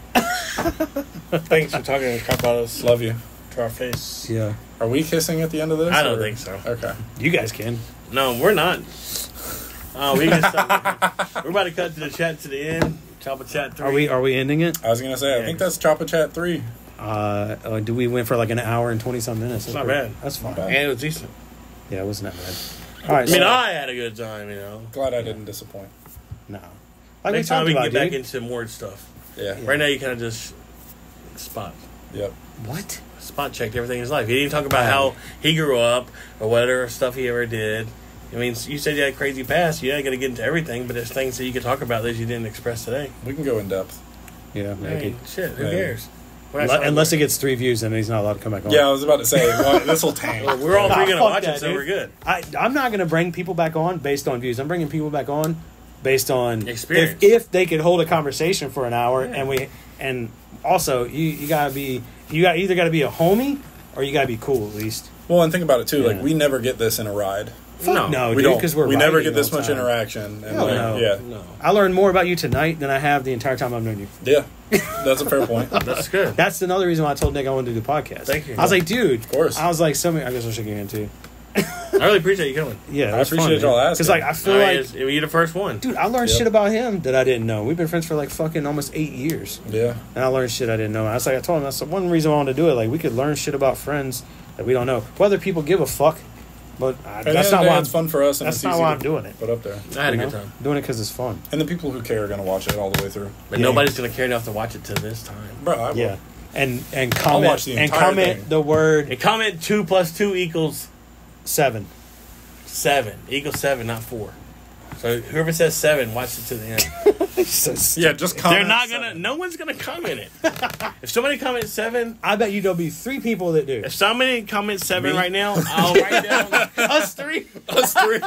Thanks for talking crap about us love you. to our face. Yeah. Are we kissing at the end of this? I don't or- think so. Okay. You guys can. No, we're not. We can stop. We're about to cut to the chat to the end. Choppa chat 3. Are we ending it? I was gonna say I think that's Choppa Chat 3. Do we went for like an hour and 20-some minutes? It's not bad. That's fine. Not bad. And it was decent. Yeah, it wasn't that bad. All right. I mean, so, I had a good time, you know. Glad I didn't disappoint. no. Like we Next time talked we can about, get back dude. into more stuff. Yeah. Right now, you kind of just spot Yep. What? checked everything in his life. He didn't talk about how he grew up or whatever stuff he ever did. I mean, you said you had a crazy past. You ain't got to get into everything, but there's things that you could talk about that you didn't express today. We can go in depth. Yeah, I maybe. mean, shit, who Maybe. cares? We're not Unless talking it gets 3 views, then he's not allowed to come back on. Yeah, I was about to say this will tank. about- We're all three going to fuck watch that, it, so dude. we're good. I'm not going to bring people back on based on views. I'm bringing people back on based on Experience. If they could hold a conversation for an hour, and also you either got to be a homie or you got to be cool at least. Well, and think about it too. Yeah. Like we never get this in a ride. Fuck no, we dude, don't. because we're never riding get this all the much time. interaction. And Hell like, no. yeah, No. I learned more about you tonight than I have the entire time I've known you. yeah, that's a fair point. That's good. That's another reason why I told Nick I wanted to do the podcast. Thank you. I was like, dude, Of course. I was like, I guess I'll shake your hand too. I really appreciate you coming. Yeah, I appreciate y'all asking. because like I feel like, You're the first one. dude, I learned Yep. shit about him that I didn't know. We've been friends for like fucking almost 8 years. Yeah, And I learned shit I didn't know. I was like, I told him that's one reason I wanted to do it. Like, we could learn shit about friends that we don't know. Whether people give a fuck, but that's not why it's fun for us. And that's it's not easy why to I'm doing it. Put up there, I had a you good know? time. Doing it because it's fun. and the people who care are gonna watch it all the way through. But Yeah. nobody's going to care enough to watch it to this time. Bro, I will. Yeah, and I'll comment watch the and entire comment thing. the word And comment 2 + 2 = 7. 7. Equals 7, not 4. So whoever says 7, watch it to the end. Yeah, just comment. They're not gonna. No one's gonna comment it. If somebody comments 7, I bet you there'll be 3 people that do. if somebody comments 7 Me? right now, I'll write down Us 3. Us three.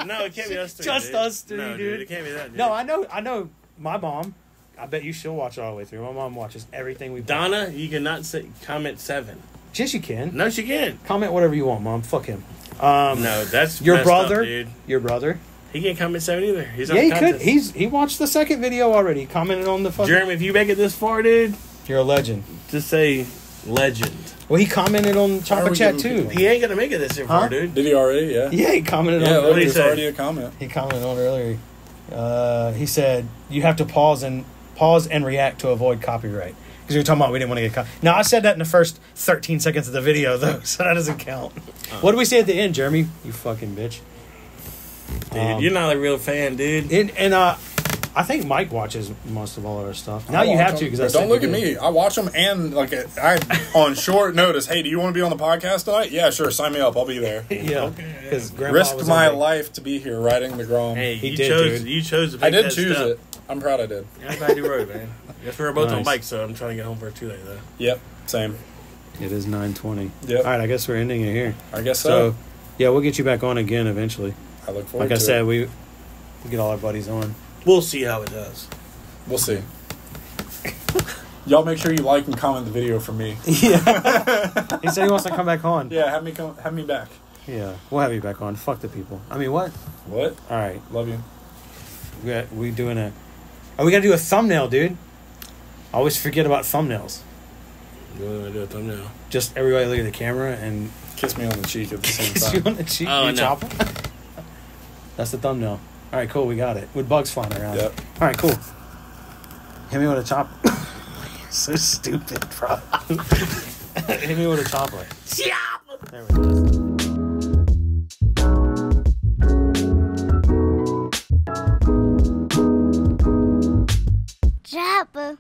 No, it can't be us 3. Just dude. us three, no, dude. It can't be that. Dude. No, I know. My mom. I bet you she'll watch it all the way through. My mom watches everything we've done. Donna, you cannot say comment 7. Yes, you can. No, she can't. Comment whatever you want, Mom. Fuck him. No, that's Your messed brother. up, dude. Your brother. He can't comment 7 either. He's not Yeah, he the could. contest. He watched the second video already. He commented on the fucking. Jeremy, if you make it this far, dude, You're a legend. just say legend. Well, he commented on Why are Choppa we Chat giving too. people- He ain't gonna make it this far, Huh? dude. Did he already? Yeah. Yeah, he commented Yeah, on. look, did he there's say? already a comment. He commented on it earlier. He said you have to pause and react to avoid copyright. Because we were talking about we didn't want to get caught. Now, I said that in the first 13 seconds of the video, though, so that doesn't count. What did we say at the end, Jeremy? You fucking bitch. Dude, you're not a real fan, dude. And I think Mike watches most of all of our stuff. Now I you watch have them. to, because Don't look at me. I watch them and like I on short notice. Hey, do you want to be on the podcast tonight? Yeah, sure. Sign me up. I'll be there. Yeah, because Risked my life to be here riding the Grom. Hey, He you did, chose. dude. You chose to I pick did that choose step. it. I'm proud I did. I'm glad you rode, man. Guess we were both on Nice. bikes, so I'm trying to get home for too late though. Yep. Same. It is 9:20. Yep. All right, I guess we're ending it here. I guess So, so. yeah, we'll get you back on again eventually. I look forward Like I to said, it. we get all our buddies on. We'll see how it does. We'll see. Y'all make sure you like and comment the video for me. Yeah. He said he wants to come back on. Yeah, have me back. Yeah, we'll have you back on. Fuck the people. I mean, what? What? All right. Love you. We doing a... Oh, we got to do a thumbnail, dude. I always forget about thumbnails. You want to do a thumbnail? Just everybody look at the camera and... Kiss me on the cheek at the same Kiss time. you on the cheek. Oh, no. Choppa? That's the thumbnail. All right, cool. We got it. With bugs flying around. Yep. All right, cool. Hit me with a chopper. So stupid, bro. Hit me with a chopper. There we go.